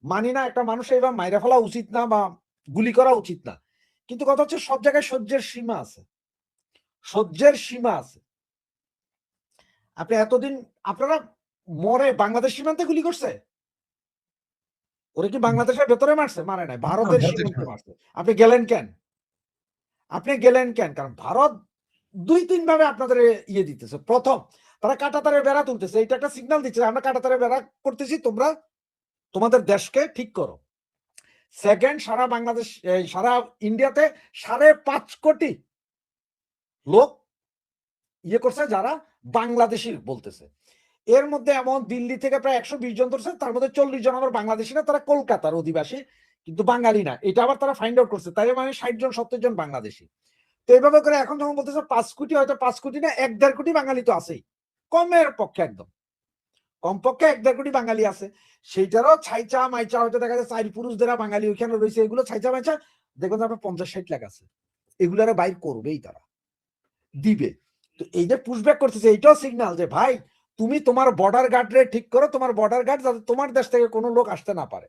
মানি না, একটা মানুষ এইবার মাইরা ফেলা উচিত না বা গুলি করা উচিত না, কিন্তু কথা হচ্ছে সব জায়গায় সহ্যের সীমা আছে, সহ্যের সীমা আছে। আপনি এতদিন আপনারা মরে বাংলাদেশ সীমান্তে গুলি করছে, ওরা কি বাংলাদেশের ভেতরে মারছে? মারে নাই, ভারতের সীমান্তে মারছে। আপনি গেলেন কেন? আপনি গেলেন কেন? কারণ ভারত ২-৩ ভাবে আপনাদের ইয়ে দিতেছে। প্রথম, তারা কাঁটাতারের বেড়া তুলতেছে, এটা একটা সিগন্যাল দিচ্ছে আমরা কাঁটাতারের বেড়া করতেছি, তোমরা তোমাদের দেশকে ঠিক করো। সেকেন্ড, সারা বাংলাদেশ সারা ইন্ডিয়াতে ৫.৫ কোটি লোক ইয়ে করছে যারা বাংলাদেশি বলতেছে। এর মধ্যে এমন দিল্লি থেকে প্রায় ১২০ জন ধরছে, তার মধ্যে ৪০ জন আবার বাংলাদেশি না, তারা কলকাতার অধিবাসী কিন্তু বাঙালি না, এটা আবার তারা ফাইন্ড আউট করছে। তাই মানে ৬০ জন ৭০ জন বাংলাদেশি। তো এইভাবে করে এখন যখন বলতেছে ৫ কোটি, হয়তো ৫ কোটি না ১-১.৫ কোটি বাঙালি তো আছেই, কমের পক্ষে একদম কমপক্ষে ১-১.৫ কোটি বাঙালি আছে। সেইটারও ছাইচা মাইচা হয়তো দেখা যায় ৪ পুরুষ যারা বাঙালি ওইখানে রয়েছে, এগুলো ছাইচা মাইচা দেখবেন যে আপনার ৫০-৬০ লাখ আছে, এগুলারে বাইর করবেই, তারা দিবে। তো এই যে পুশব্যাক করতেছে, এইটাও সিগন্যাল যে ভাই তুমি তোমার বর্ডার গার্ড রে ঠিক করো, তোমার বর্ডার গার্ড যাতে তোমার দেশ থেকে কোনো লোক আসতে না পারে।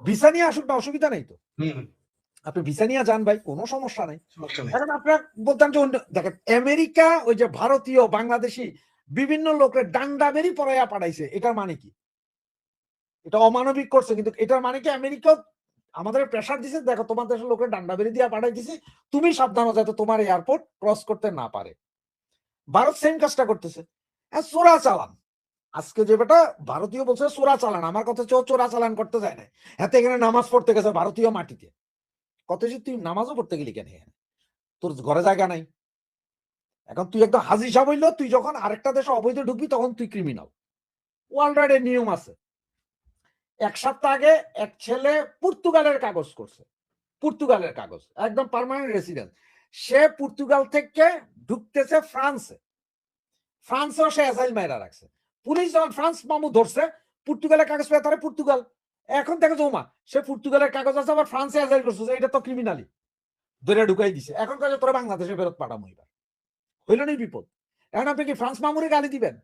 ভিসা নিয়ে আসুক না, অসুবিধা নেই তো, আপনি ভিসা নিয়ে যান ভাই, কোনো সমস্যা নেই। এখন আপনার বলতাম যে দেখেন আমেরিকা ওই যে ভারতীয় বাংলাদেশি বিভিন্ন লোকের ডান্ডা বেরি পড়াইয়া পাঠাইছে, এটার মানে কি? এটা অমানবিক করছে, কিন্তু এটার মানে কি আমেরিকা আমাদের প্রেসার দিছে, দেখো তোমার দেশের লোকের ডান্ডা বেরি দিয়ে পাঠাই দিছি, তুমি সাবধান হও যাতে তোমার এয়ারপোর্ট ক্রস করতে না পারে। ভারত সেম কাজটা করতেছে, চোরা চালান। আজকে যে বেটা ভারতীয় বলছে চোরা চালান, আমার কথা হচ্ছে চোরা চালান করতে যায় না, হাতে এখানে নামাজ পড়তে গেছে ভারতীয় মাটিতে। কত যে তুই নামাজও পড়তে গেলি কেন? তোর ঘরে জায়গা নাই। এখন তুই একদম হাজি সাহেব হইলো, তুই যখন আরেকটা দেশে অবৈধ ঢুকবি তখন তুই ক্রিমিনাল। ওয়ার্ল্ড রাইড এর নিয়ম আছে। ১ সপ্তাহ আগে এক ছেলে পর্তুগালের কাগজ করছে, পর্তুগালের কাগজ একদম পার্মানেন্ট রেসিডেন্ট, সে পর্তুগাল থেকে ঢুকতেছে ফ্রান্সে, ফ্রান্সেও সে অ্যাসাইল মাইরা রাখছে। পুলিশ যখন ফ্রান্স মামু ধরছে, পর্তুগালের কাগজ পেয়ে তারা পর্তুগাল, এখন দেখো জমা সে পর্তুগালের কাগজ আছে, আবার ফ্রান্সে অ্যাসাইল করছে, এটা তো ক্রিমিনালি ধরে ঢুকাই দিছে। এখন কাজে তোরা বাংলাদেশে ফেরত পাঠামো, এবার হইল না বিপদ। এখন আপনি কি ফ্রান্স মামুরে গালি দিবেন?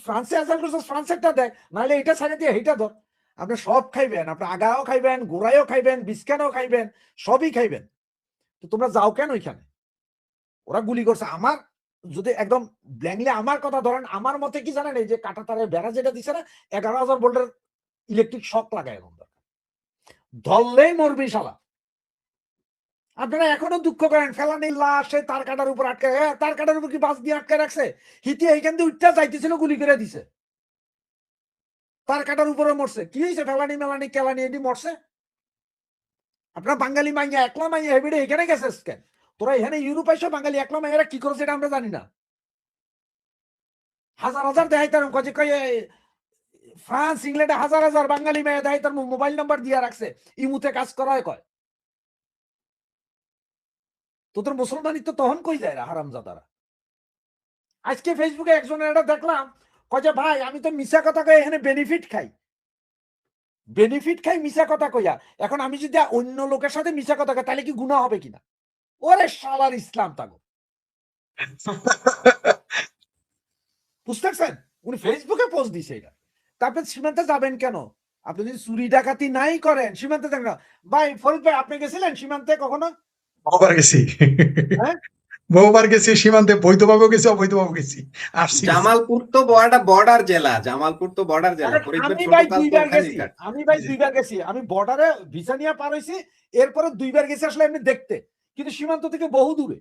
ফ্রান্সে অ্যাসাইল করছে, ফ্রান্সেরটা দেখ, নাহলে এটা ছাড়ে দিয়ে এইটা ধর। আপনি সব খাইবেন, আপনি আগাও খাইবেন, গোড়াইও খাইবেন, বিস্কানও খাইবেন, সবই খাইবেন। তো তোমরা যাও কেন ওইখানে? ওরা গুলি করছে। আমার যদি একদম ব্ল্যাঙ্কলি আমার কথা ধরেন, আমার মতে কি জানেন, এই যে কাঁটাতারের বেড়া যেটা দিছে না, ১১,০০০ ভোল্টের ইলেকট্রিক শক লাগায়, এখন ধরলেই মরবি শালা। আপনারা এখনো দুঃখ করেন ফেলানির লাশ তার কাটার উপর আটকে, তার কাটার উপর কি বাস দিয়ে আটকে রাখছে? হিতি এইখান দিয়ে উঠতে যাইতেছিল, গুলি করে দিছে, তার কাটার উপরে মরছে। কি হয়েছে? ফেলানি মেলানি কেলানি এটি মরছে। আপনারা বাঙালি মাইয়া একলা মাইয়া হেবিডে এখানে গেছে কেন? তোরা এখানে ইউরোপ এসে বাঙালি একলা মাইয়ারা কি করেছে এটা আমরা জানি না। হাজার হাজার দেখাই তার ফ্রান্স ইংল্যান্ডে হাজার হাজার বাঙালি মেয়ে দেখাই তার মোবাইল নাম্বার দিয়ে রাখছে, ইমুতে কাজ করা হয় কয়। তোদের মুসলমানিত্ব তখন কই যায় হারামজাদারা। আজকে ফেসবুকে একজনের এটা দেখলাম, কয় যে ভাই আমি তো মিশা কথা কই, এখানে বেনিফিট খাই মিশা কথা কইয়া। এখন আমি যদি অন্য লোকের সাথে মিশা কথা কই তাহলে কি গুনাহ হবে কিনা? ওরে শালার ইসলাম তাগো, বুঝতে পারছেন? উনি ফেসবুকে পোস্ট দিছে এটা। তারপরে সীমান্তে যাবেন কেন? আপনি যদি চুরি ডাকাতি নাই করেন সীমান্তে যাবেন না। ভাই ফরিদ ভাই, আপনি গেছিলেন সীমান্তে কখনো? বহুবার গেছি, হ্যাঁ বহুবার গেছি সীমান্তে, বৈধভাবেও গেছি অবৈধভাবেও গেছি, আসছি। জামালপুর তো বর্ডার জেলা, জামালপুর তো বর্ডার জেলা। আমি ভাই ২ বার গেছি, আমি বর্ডারে ভিসা নিয়ে পার হইছি, এরপরে ২ বার গেছি আসলে এমনি দেখতে, কিন্তু সীমান্ত থেকে বহু দূরে,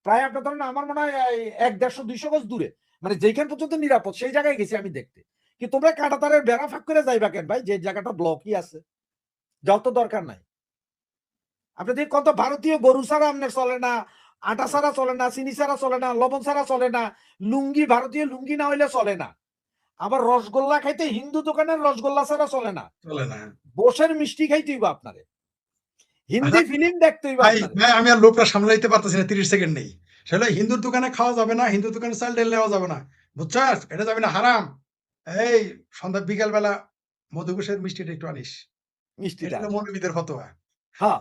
প্রায় আপনার ধরেন আমার মনে হয় ১-১৫০-২০০ গজ দূরে, মানে যেখান পর্যন্ত নিরাপদ সেই জায়গায় গেছি আমি দেখতে। কি তোমরা কাঁটাতারের বেড়া ফাঁক করে যাইবা কেন ভাই? যে জায়গাটা ব্লকই আছে, যাও তো দরকার নাই। আপনি দেখি কত ভারতীয় গরু ছাড়া আপনার চলে না, আটা ছাড়া চলে না, চিনি ছাড়া চলে না, লবণ ছাড়া চলে না, লুঙ্গি ভারতীয় লুঙ্গি না হইলে চলে না। আবার রসগোল্লা খাইতে হিন্দু দোকানের রসগোল্লা ছাড়া চলে না, চলে না। বসের মিষ্টি খাইতে হইব আপনারে, হিন্দি ফিল্ম দেখতে হইব ভাই আপনারে। ভাই, আমি আর লোভটা সামলাইতে পারতেছি না, 30 সেকেন্ড নেই। সেটা হিন্দুর দোকানে খাওয়া যাবে না, হিন্দুর দোকানে চাল ডাল নেওয়া যাবে না, বুঝছাস? এটা যাবে না, হারাম। এই সন্ধ্যা বিকাল বেলা মধুঘোষের মিষ্টিটা একটু আনিস। মিষ্টিটা এটা হলো মৌলবীদের ফতোয়া। হ্যাঁ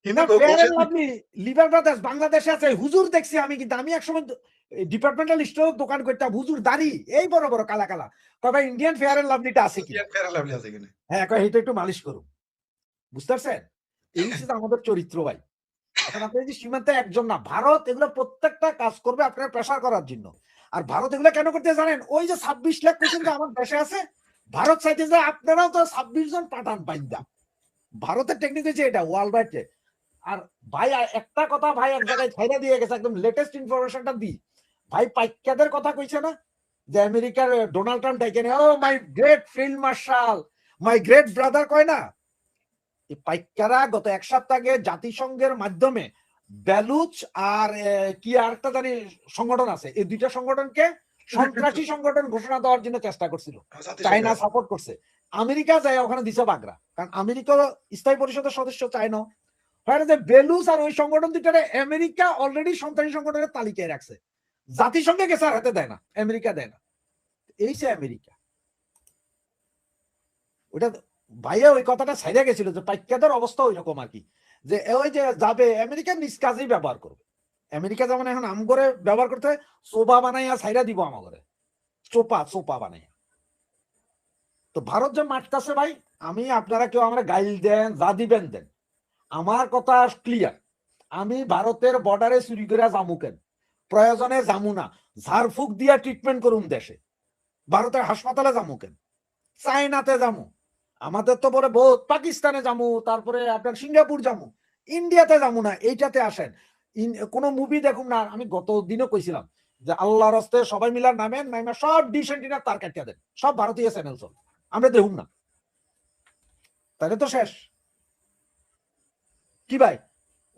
কিন্তু না, ফেয়ার ঘোষের এন্ড লাভলি লিভার ব্রাদার্স বাংলাদেশে আছে, হুজুর দেখছি আমি, কিন্তু আমি একসময় ডিপার্টমেন্টাল স্টোর দোকান করতাম, হুজুর দাড়ি এই বড় বড় কালা কালা, তবে ইন্ডিয়ান ফেয়ার এন্ড লাভলিটা আছে কিনা, ফেয়ার লাভলি আছে এখানে। হ্যাঁ কয় এটা একটু মালিশ করুন, বুঝতে পারছেন? এই হচ্ছে আমাদের চরিত্র ভাই। এখন আপনি যদি সীমান্তে একজন না, ভারত এগুলো প্রত্যেকটা কাজ করবে আপনার প্রেসার করার জন্য। আর ভারত এগুলো কেন করতে জানেন? ওই যে 26 লাখ কোয়েশ্চেন যে আমার দেশে আছে, ভারত চাইতে যে আপনারাও তো 26 জন পাঠান পাইন্দা। ভারতের টেকনিক হচ্ছে এটা ওয়ার্ল্ড ওয়াইড। আর ভাই একটা কথা ভাই এক জায়গায় ছাইড়া দিয়ে গেছে, একদম লেটেস্ট ইনফরমেশনটা দিই ভাই, পাইক্যাদের কথা কইছে না যে আমেরিকার ডোনাল্ড ট্রাম্প ডেকে নিয়ে, ও মাই গ্রেট ফিল্ড মার্শাল, মাই গ্রেট ব্রাদার কয় না, এই পাইক্যারা গত এক সপ্তাহ আগে জাতিসংঘের মাধ্যমে বেলুচ আর কি আরেকটা জানি সংগঠন আছে, এই দুইটা সংগঠনকে সন্ত্রাসী সংগঠন ঘোষণা দেওয়ার জন্য চেষ্টা করছিল, চায়না সাপোর্ট করছে, আমেরিকা যায় ওখানে দিছে বাগরা, কারণ আমেরিকা স্থায়ী পরিষদের সদস্য চায়না। হয় যে বেলুস আর ওই সংগঠন দুইটারে আমেরিকা অলরেডি সন্ত্রাসী সংগঠনের তালিকায় রাখছে, জাতিসংঘে গেছে আর হাতে দেয় না, আমেরিকা দেয় না, এই সে আমেরিকা। ওটা ভাইয়া ওই কথাটা ছাইড়া গেছিল যে পাইক্যাদের অবস্থা ওই রকম আর কি, যে ওই যে যাবে আমেরিকা নিজ কাজেই ব্যবহার করবে। আমেরিকা যেমন এখন আম করে ব্যবহার করতে সোপা বানাইয়া ছাইড়া দিব আমাদের, সোপা বানাইয়া। তো ভারত যে মারতেছে ভাই, আমি আপনারা কেউ আমরা গাইল দেন যা দিবেন দেন, আমার কথা ক্লিয়ার, আমি ভারতের বর্ডারে চুরি করে যামু কেন? প্রয়োজনে যামু না, ঝাড়ফুক দিয়া ট্রিটমেন্ট করুন দেশে, ভারতের হাসপাতালে যামু কেন? চায়নাতে যামু, আমাদের তো পরে বহুত, পাকিস্তানে যামু, তারপরে আপনার সিঙ্গাপুর যামু, ইন্ডিয়াতে যামু না, এইটাতে আসেন। কোন মুভি দেখুন না, আমি গত দিনও কইছিলাম যে আল্লাহর রাস্তে সবাই মিলার নামেন, নাইমা সব ডিশ এন্টিনার তার কাটিয়া দেন, সব ভারতীয় চ্যানেল চল, আমরা দেখুন না, তাহলে তো শেষ। কি ভাই,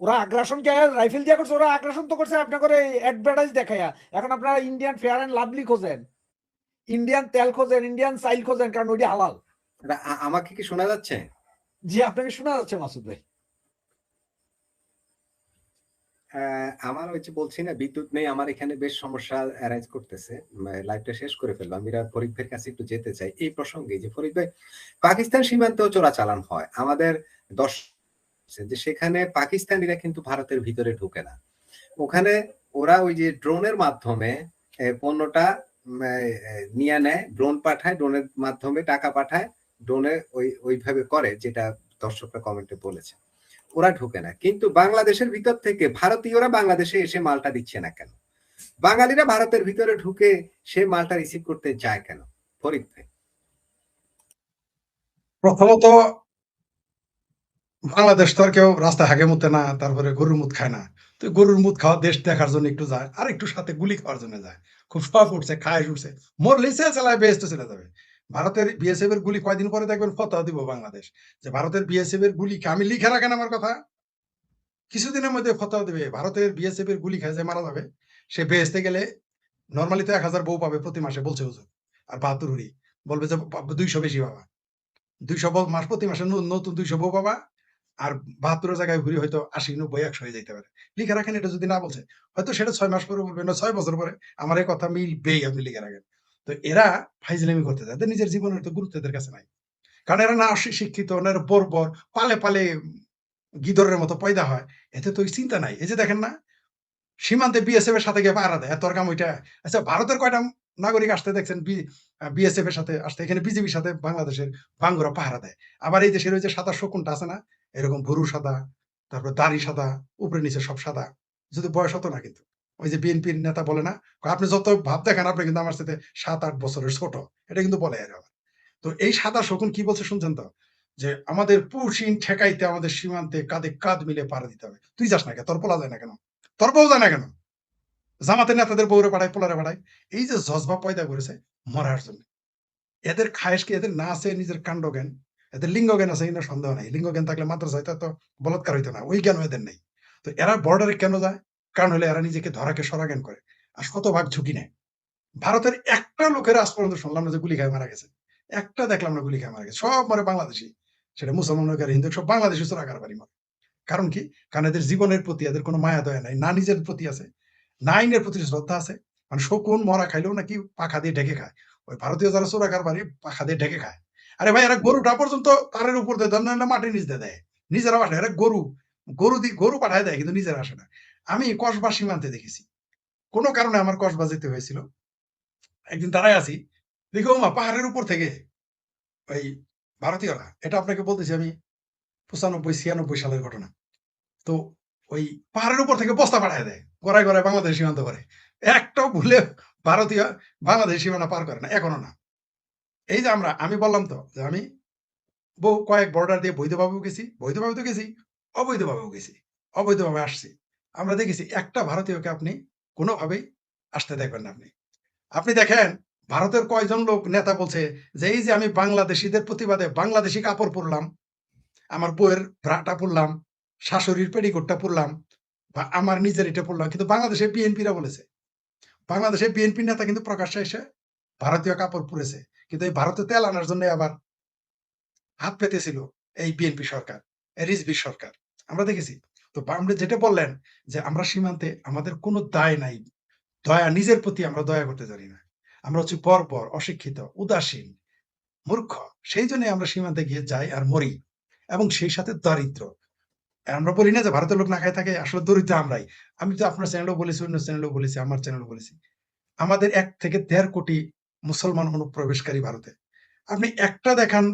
ওরা আগ্রাসন কে রাইফেল দিয়া করছে, ওরা আগ্রাসন তো করছে আপনার করে অ্যাডভার্টাইজ দেখায়া। এখন আপনারা ইন্ডিয়ান ফেয়ার এন্ড লাভলি খোঁজেন, ইন্ডিয়ান তেল খোঁজেন, ইন্ডিয়ান সাইল খোঁজেন, কারণ ওইটা হালাল। আমাকে কি শোনা যাচ্ছে? জি আপনাকে শোনা যাচ্ছে মাসুদ ভাই। আমার ওই যে বলছি না বিদ্যুৎ নেই, আমার এখানে বেশ সমস্যা অ্যারাইজ করতেছে, লাইভটা শেষ করে ফেলবো। আমি ফরিদ ভাইয়ের কাছে একটু যেতে চাই এই প্রসঙ্গে, যে ফরিদ ভাই, পাকিস্তান সীমান্তেও চোরাচালান হয়, আমাদের যে সেখানে পাকিস্তানিরা কিন্তু ভারতের ভিতরে ঢুকে না, ওখানে ওরা ওই যে ড্রোনের মাধ্যমে পণ্যটা নিয়ে নেয়, ড্রোন পাঠায়, ড্রোনের মাধ্যমে টাকা পাঠায়, ড্রোনে ওইভাবে করে, যেটা দর্শকরা কমেন্টে বলেছে, ওরা ঢুকে না। কিন্তু বাংলাদেশের ভিতর থেকে ভারতীয়রা বাংলাদেশে এসে মালটা দিচ্ছে না কেন? বাঙালিরা ভারতের ভিতরে ঢুকে সে মালটা রিসিভ করতে যায় কেন? ফরিদ ভাই, প্রথমত বাংলাদেশ তো আর কেউ রাস্তায় হাগে মুতে না, তারপরে গরুর মুত খায় না। তো গরুর মুত খাওয়া দেশ দেখার জন্য একটু যায়, আর একটু সাথে গুলি খাওয়ার জন্য যায়। খুব শখ উঠছে, খায় উঠছে, মরলেই সে চালায় বেহেস্ত চলে যাবে। ভারতের বিএসএফ এর গুলি কয়দিন পরে দেখবেন ফতোয়া দিব বাংলাদেশ যে ভারতের বিএসএফ এর গুলি, আমি লিখে রাখেন আমার কথা, কিছুদিনের মধ্যে ফতোয়া দিবে ভারতের বিএসএফ এর গুলি খায় যে মারা যাবে, সে বেহেস্তে গেলে নর্মালি তো 1000 বউ পাবে প্রতি মাসে বলছে হুজুর, আর 72 হুরি বলবে যে 200 বেশি পাবা, 200 মাস প্রতি মাসে নতুন 200 বউ পাবা, আর 72 জায়গায় ঘুরি হয়তো 80, 90, 100 হয়ে যাইতে পারে। লিখে রাখেন, এটা যদি না বলছে হয়তো সেটা 6 মাস পরে বলবে, না 6 বছর পরে, আমার এই কথা মিলবেই, আপনি লিখে রাখেন। তো এরা ফাইজলামি করতে যায়, এদের নিজের জীবনের তো গুরুত্ব এদের কাছে নাই, কারণ এরা না শিক্ষিত, না এরা বর্বর, পালে পালে গিদরের মতো পয়দা হয়, এতে তো চিন্তা নাই। এই যে দেখেন না, সীমান্তে বিএসএফ এর সাথে গিয়ে পাহারা দেয়, এত কাম ওইটা। আচ্ছা, ভারতের কয়টা নাগরিক আসতে দেখছেন বিএসএফ এর সাথে আসতে? এখানে বিজেপির সাথে বাংলাদেশের বাঙ্গুরা পাহারা দেয়। আবার এই দেশের ওই যে সাদা শকুনটা আছে না, এরকম ভুরু সাদা, তারপর দাড়ি সাদা, উপরে নিচে সব সাদা, যদি বয়স হতো না কিন্তু, ওই যে বিএনপির নেতা বলে না, আপনি যত ভাব দেখান আপনি কিন্তু আমার সাথে 7-8 বছরের ছোট, এটা কিন্তু বলে এর আবার। তো এই সাদা শকুন কি বলছে শুনছেন তো, যে আমাদের পুশিন ঠেকাইতে আমাদের সীমান্তে কাঁধে কাঁধ মিলে পাড়া দিতে হবে। তুই যাস না কেন? তোর পোলা যায় না কেন? তোর বউ যায় না কেন? জামাতের নেতাদের বউরে পাঠায়, পোলারে পাঠায়, এই যে জজবা পয়দা করেছে মরার জন্য। এদের খায়েশ কি, এদের না আছে নিজের কাণ্ড জ্ঞান? এদের লিঙ্গ জ্ঞান আছে কিনা সন্দেহ নাই, লিঙ্গ জ্ঞান থাকলে মাদ্রাসায় তো বলৎকার হইতো না, ওই জ্ঞান এদের নেই। তো এরা বর্ডারে কেন যায়? কারণ হলে এরা নিজেকে ধরাকে সরা জ্ঞান করে, আর শতভাগ ঝুঁকি নেয়। ভারতের একটা লোকের আজ পর্যন্ত শুনলাম না যে গুলি খায় মারা গেছে, একটা দেখলাম না গুলি খায় মারা গেছে, সব মরে বাংলাদেশি, সেটা মুসলমান হোক আর হিন্দু, সব বাংলাদেশি চোরাকার বাড়ি মরে। কারণ কি? কারণ এদের জীবনের প্রতি এদের কোনো মায়া দয়া নাই, না নিজের প্রতি আছে, না আইনের প্রতি শ্রদ্ধা আছে। মানে শকুন মরা খাইলেও নাকি পাখা দিয়ে ঢেকে খায়, ওই ভারতীয় যারা চোরাকার বাড়ি পাখা দিয়ে ঢেকে খায়। আরে ভাই, এরা গরুটা পর্যন্ত তারের উপর দিয়ে দেয় না, মাটির নিচ দিয়ে দেয়, নিজেরা আসে। এরা গরু পাঠায় দেয়, কিন্তু নিজেরা আসে না। আমি কসবা সীমান্তে দেখেছি, কোনো কারণে আমার কসবা যেতে হয়েছিল, একদিন দাঁড়ায় আছি, দেখি ওমা পাহাড়ের উপর থেকে ওই ভারতীয়রা, এটা আপনাকে বলতেছি আমি 95-96 সালের ঘটনা, তো ওই পাহাড়ের উপর থেকে বস্তা পাঠায় দেয়, গড়ায় গড়ায় বাংলাদেশ সীমান্ত করে। একটাও ভুলে ভারতীয় বাংলাদেশ সীমানা পার করে না, এখনো না। এই যে আমি বললাম তো যে আমি কয়েক বর্ডার দিয়ে বৈধভাবেও গেছি, বৈধভাবে তো গেছি, অবৈধভাবেও গেছি, অবৈধভাবে আসছি। আমরা দেখেছি একটা ভারতীয়কে আপনি কোনোভাবেই আসতে দেখবেন না। আপনি দেখেন ভারতের কয়জন লোক নেতা বলছে যে এই যে আমি বাংলাদেশিদের প্রতিবাদে বাংলাদেশি কাপড় পরলাম, আমার বউয়ের ব্রাটা পরলাম, শাশুড়ির পেটিকোটটা পরলাম, বা আমার নিজের এটা পরলাম, কিন্তু বাংলাদেশের বিএনপিরা বলেছে, বাংলাদেশের বিএনপি নেতা কিন্তু প্রকাশ্যে এসে ভারতীয় কাপড় পরেছে, কিন্তু এই ভারতে তেল আনার জন্য আবার হাত পেতেছিল এই বিএনপি সরকার, রিজভি সরকার, আমরা দেখেছি। তো আমরা যেটা বললেন যে আমরা সীমান্তে আমাদের কোনো দায় নাই, দয়া নিজের প্রতি আমরা দয়া করতে জানি না, আমরা হচ্ছে বর্বর, অশিক্ষিত, উদাসীন, মূর্খ, সেই জন্য আমরা সীমান্তে গিয়ে যাই আর মরি, এবং সেই সাথে দারিদ্র। আমরা বলি না যে ভারতের লোক না খায় থাকে, আসলে দরিদ্র আমরাই। আমি তো আপনার চ্যানেলেও বলেছি, অন্য চ্যানেলেও বলেছি, আমার চ্যানেলেও বলেছি, আমাদের 1 থেকে 1.5 কোটি মুসলমান অনুপ্রবেশকারী ভারতে। আপনি একটা দেখান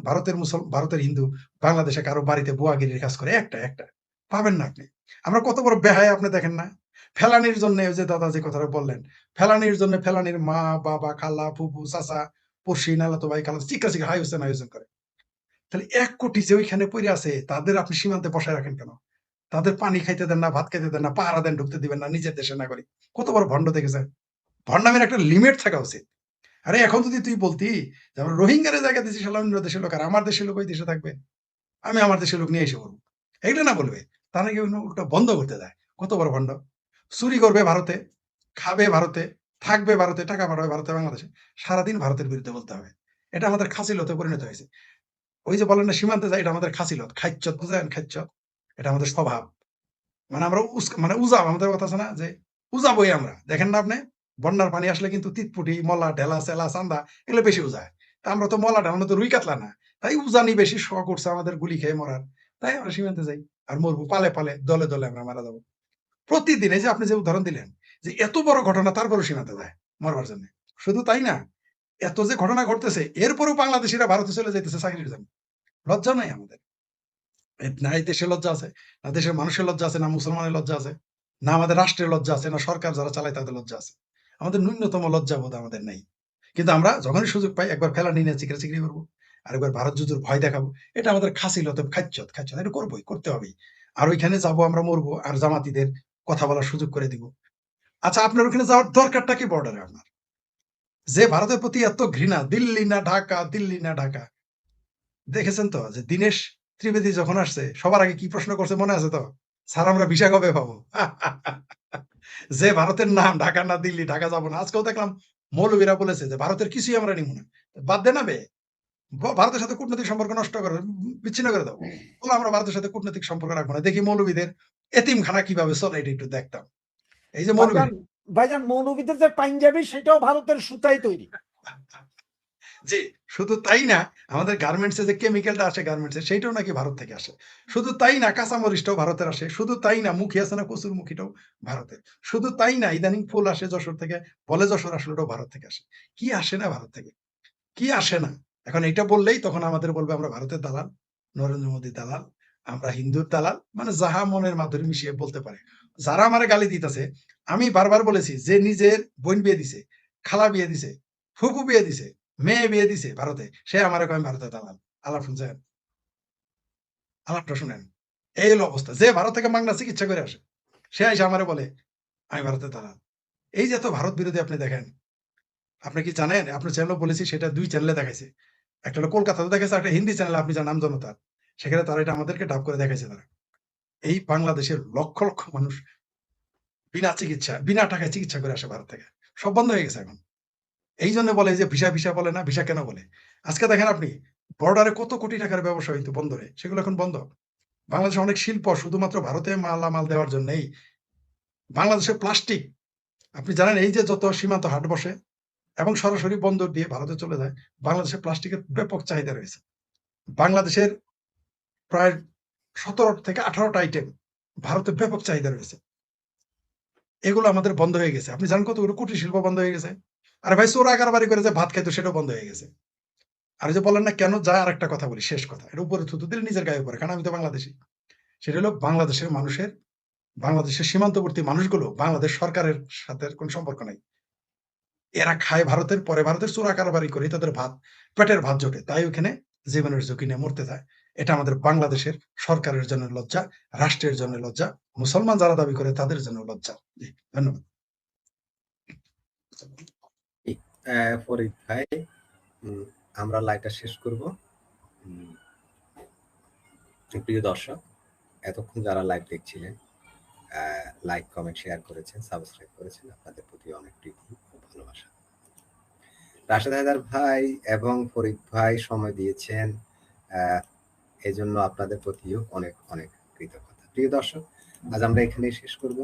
ভারতের হিন্দু বাংলাদেশে কারো বাড়িতে বুয়াগিরির কাজ করে, একটা পাবেন না আপনি। আমরা কত বড় বেহায়া আপনি দেখেন না? ফেলানির জন্য ওই যে দাদা যে কথাটা বললেন, ফেলানির জন্য ফেলানির মা, বাবা, খালা, ফুফু, চাচা, পড়শি, নালাতো ভাই, খালা চিকা হাই হোসেন করে। তাহলে 1 কোটি যে ওইখানে পইরে আছে, তাদের আপনি সীমান্তে বসায় রাখেন কেন? তাদের পানি খাইতে দেন না, ভাত খাইতে দেন না, পাহারা দেন, ঢুকতে দিবেন না, নিজের দেশের নাগরিক। কত বড় ভণ্ড দেখেছেন? ভণ্ডামির একটা লিমিট থাকা উচিত। আরে এখন যদি তুই বলতি যে আমরা রোহিঙ্গারে জায়গা দিচ্ছি, শালা অন্য দেশের লোক, আর আমার দেশের লোক ওই দেশে থাকবে, আমি আমার দেশের লোক নিয়ে এসে করবো, এইটা না বলবে, তা নাকি উল্টা বন্ধ করতে দেয়। কত বড় ভণ্ড! চুরি করবে ভারতে, খাবে ভারতে, থাকবে ভারতে, টাকা পাঠাবে ভারতে, বাংলাদেশে, সারাদিন ভারতের বিরুদ্ধে বলতে হবে। এটা আমাদের খাসিলতে পরিণত হয়েছে। ওই যে বলেন না সীমান্তে যায়, এটা আমাদের খাসিলত, খাইচ্ছত, বুঝেন? খাইচ্ছত, এটা আমাদের স্বভাব। মানে আমরা মানে উজাব, আমাদের কথা আছে না যে উজাবই আমরা। দেখেন না আপনি, বন্যার পানি আসলে কিন্তু তিতপুটি, মলা, ঢেলা, চেলা, চান্দা এগুলো বেশি উজায়। তা আমরা তো মলা ঢালানো তো রুই কাতলা না, তাই উজানি বেশি শখ করছে আমাদের গুলি খেয়ে মরার, তাই আমরা সীমান্তে যাই আর মরবো, পালে পালে, দলে দলে আমরা মারা যাবো প্রতিদিন। এই যে আপনি যে উদাহরণ দিলেন যে এত বড় ঘটনা, তারপরও সীমান্তে যায় মরবার জন্য। শুধু তাই না, এত যে ঘটনা ঘটতেছে এরপরেও বাংলাদেশিরা ভারতে চলে যাইতেছে চাকরির জন্য। লজ্জা নাই আমাদের? না এই দেশের লজ্জা আছে, না দেশের মানুষের লজ্জা আছে, না মুসলমানের লজ্জা আছে, না আমাদের রাষ্ট্রের লজ্জা আছে, না সরকার যারা চালায় তাদের লজ্জা আছে। আমাদের ন্যূনতম লজ্জাবোধ আমাদের নেই। কিন্তু আমরা যখনই সুযোগ পাই একবার ফেলানি নিয়ে চিকরি করবো, আরেকবার ভারত যুদ্ধের ভয় দেখাবো। এটা আমাদের খাসিলত, খাচ্ছত, এটা করবোই, করতে হবেই। আর ওইখানে যাবো, আমরা মরবো, আর জামাতিদের কথা বলার সুযোগ করে দিব। আচ্ছা, আপনার ওখানে যাওয়ার দরকারটা কি বর্ডারে আপনার? যে ভারতের প্রতি এত ঘৃণা, দিল্লি না ঢাকা, দিল্লি না ঢাকা। দেখেছেন তো যে দীনেশ ত্রিবেদী যখন আসছে, সবার আগে কি প্রশ্ন করছে মনে আছে তো? স্যার আমরা ভিসা কবে পাবো? যে ভারতের নাম ঢাকা না দিল্লি, ঢাকা যাবো না। আজকেও দেখলাম মৌলবীরা বলেছে যে ভারতের কিছুই আমরা নিব না। বাদ দে না বে, ভারতের সাথে কূটনৈতিক সম্পর্ক নষ্ট করে, বিচ্ছিন্ন করে দাও, বলো আমরা ভারতের সাথে কূটনৈতিক সম্পর্ক রাখবো না। দেখি মৌলবীদের এতিমখানা কিভাবে চলে, এটা একটু দেখতাম। এই যে মৌলবী, ভাইজান, ভাইজান মৌলবীদের যে পাঞ্জাবি সেটাও ভারতের সুতাই তৈরি। জি, শুধু তাই না, আমাদের গার্মেন্টসে যে কেমিক্যালটা আসে গার্মেন্টসে, সেইটাও নাকি ভারত থেকে আসে। শুধু তাই না, কাঁচামরিচটাও ভারতের আসে। শুধু তাই না, মুখী আছে না কচুরমুখীটাও ভারতের। শুধু তাই না, ইদানিং ফুল আসে যশোর থেকে, বলে যশোর আসলে ওটাও ভারত থেকে আসে। কি আসে না ভারত থেকে? কি আসে না? এখন এটা বললেই তখন আমাদের বলবে আমরা ভারতের দালাল, নরেন্দ্র মোদী দালাল, আমরা হিন্দুর দালাল, মানে যাহা মনের মাধুরী মিশিয়ে বলতে পারে। যারা আমারে গালি দিতেছে, আমি বারবার বলেছি যে নিজের বোন বিয়ে দিছে, খালা বিয়ে দিছে, ফুফু বিয়ে দিছে, মেয়ে বিয়ে দিছে ভারতে, সে আমারে কয় আমি ভারতের দালাল। আলাপ শুনছেন? আলাপটা শুনেন। এই হলো অবস্থা। যে ভারত থেকে মাগনা চিকিৎসা করে আসে, সে এসে আমারে বলে আমি ভারতের দালাল। এই যে এত ভারত বিরোধী আপনি দেখেন, আপনি কি জানেন? আপনার চ্যানেলও বলেছি, সেটা 2 চ্যানেলে দেখাইছে। একটা হলো কলকাতাতে দেখাইছে, একটা হিন্দি চ্যানেল আপনি যার নাম জনতার। সেখানে তারা এটা আমাদেরকে ডাব করে দেখাইছে তারা। এই বাংলাদেশের লক্ষ লক্ষ মানুষ বিনা টাকায় চিকিৎসা করে আসে ভারত থেকে। সব বন্ধ হয়ে গেছে এখন। এই জন্য বলে যে ভিসা ভিসা বলে না, ভিসা কেন বলে? আজকে দেখেন আপনি বর্ডারে কত কোটি টাকার ব্যবসা হইতো বন্দরে, সেগুলো এখন বন্ধ। বাংলাদেশে অনেক শিল্প শুধুমাত্র ভারতে মালামাল দেওয়ার জন্যই। বাংলাদেশে প্লাস্টিক, আপনি জানেন এই যে যত সীমান্ত হাট বসে এবং সরাসরি বন্দর দিয়ে ভারতে চলে যায়, বাংলাদেশে প্লাস্টিকের ব্যাপক চাহিদা রয়েছে। বাংলাদেশের প্রায় ১৭ থেকে ১৮টা আইটেম ভারতে ব্যাপক চাহিদা রয়েছে। এগুলো আমাদের বন্ধ হয়ে গেছে। আপনি জানেন কতগুলো কুটির শিল্প বন্ধ হয়ে গেছে? আরে ভাই চোরা কারবারি করে যে ভাত খাইতো সেটাও বন্ধ হয়ে গেছে। আর ওই যে বললেন না কেন যায়, আরেকটা কথা বলি, শেষ কথা। এটা উপরে থুতু দিলে নিজের গায়ে পড়ে, কারণ আমি তো বাংলাদেশী। সেটা হলো বাংলাদেশের মানুষের, বাংলাদেশের সীমান্তবর্তী মানুষগুলো বাংলাদেশ সরকারের সাথে কোনো সম্পর্ক নাই। এরা খায় ভারতের, পরে ভারতের চোরা কারবারি করে তাদের ভাত, পেটের ভাত জোটে। তাই ওখানে জীবনের ঝুঁকি নিয়ে মরতে যায়। এটা আমাদের বাংলাদেশের সরকারের জন্য লজ্জা, রাষ্ট্রের জন্য লজ্জা, মুসলমান যারা দাবি করে তাদের জন্য লজ্জা। জি, ধন্যবাদ। ফরিদ ভাই, আমরা লাইভটা শেষ করব। প্রিয় দর্শক, এতক্ষণ যারা লাইভ দেখছিলেন, লাইক, কমেন্ট, শেয়ার করেছেন, সাবস্ক্রাইব করেছেন, আপনাদের প্রতি অনেক প্রীতি ও ভালোবাসা। রাশেদ হায়দার ভাই এবং ফরিদ ভাই সময় দিয়েছেন, এই জন্য আপনাদের প্রতিও অনেক অনেক কৃতজ্ঞতা। প্রিয় দর্শক, আজ আমরা এখানেই শেষ করব।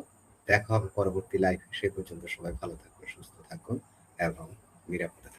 দেখা হবে পরবর্তী লাইভে। সে পর্যন্ত সবাই ভালো থাকুন, সুস্থ থাকুন এবং নিরাপদে থাকুন।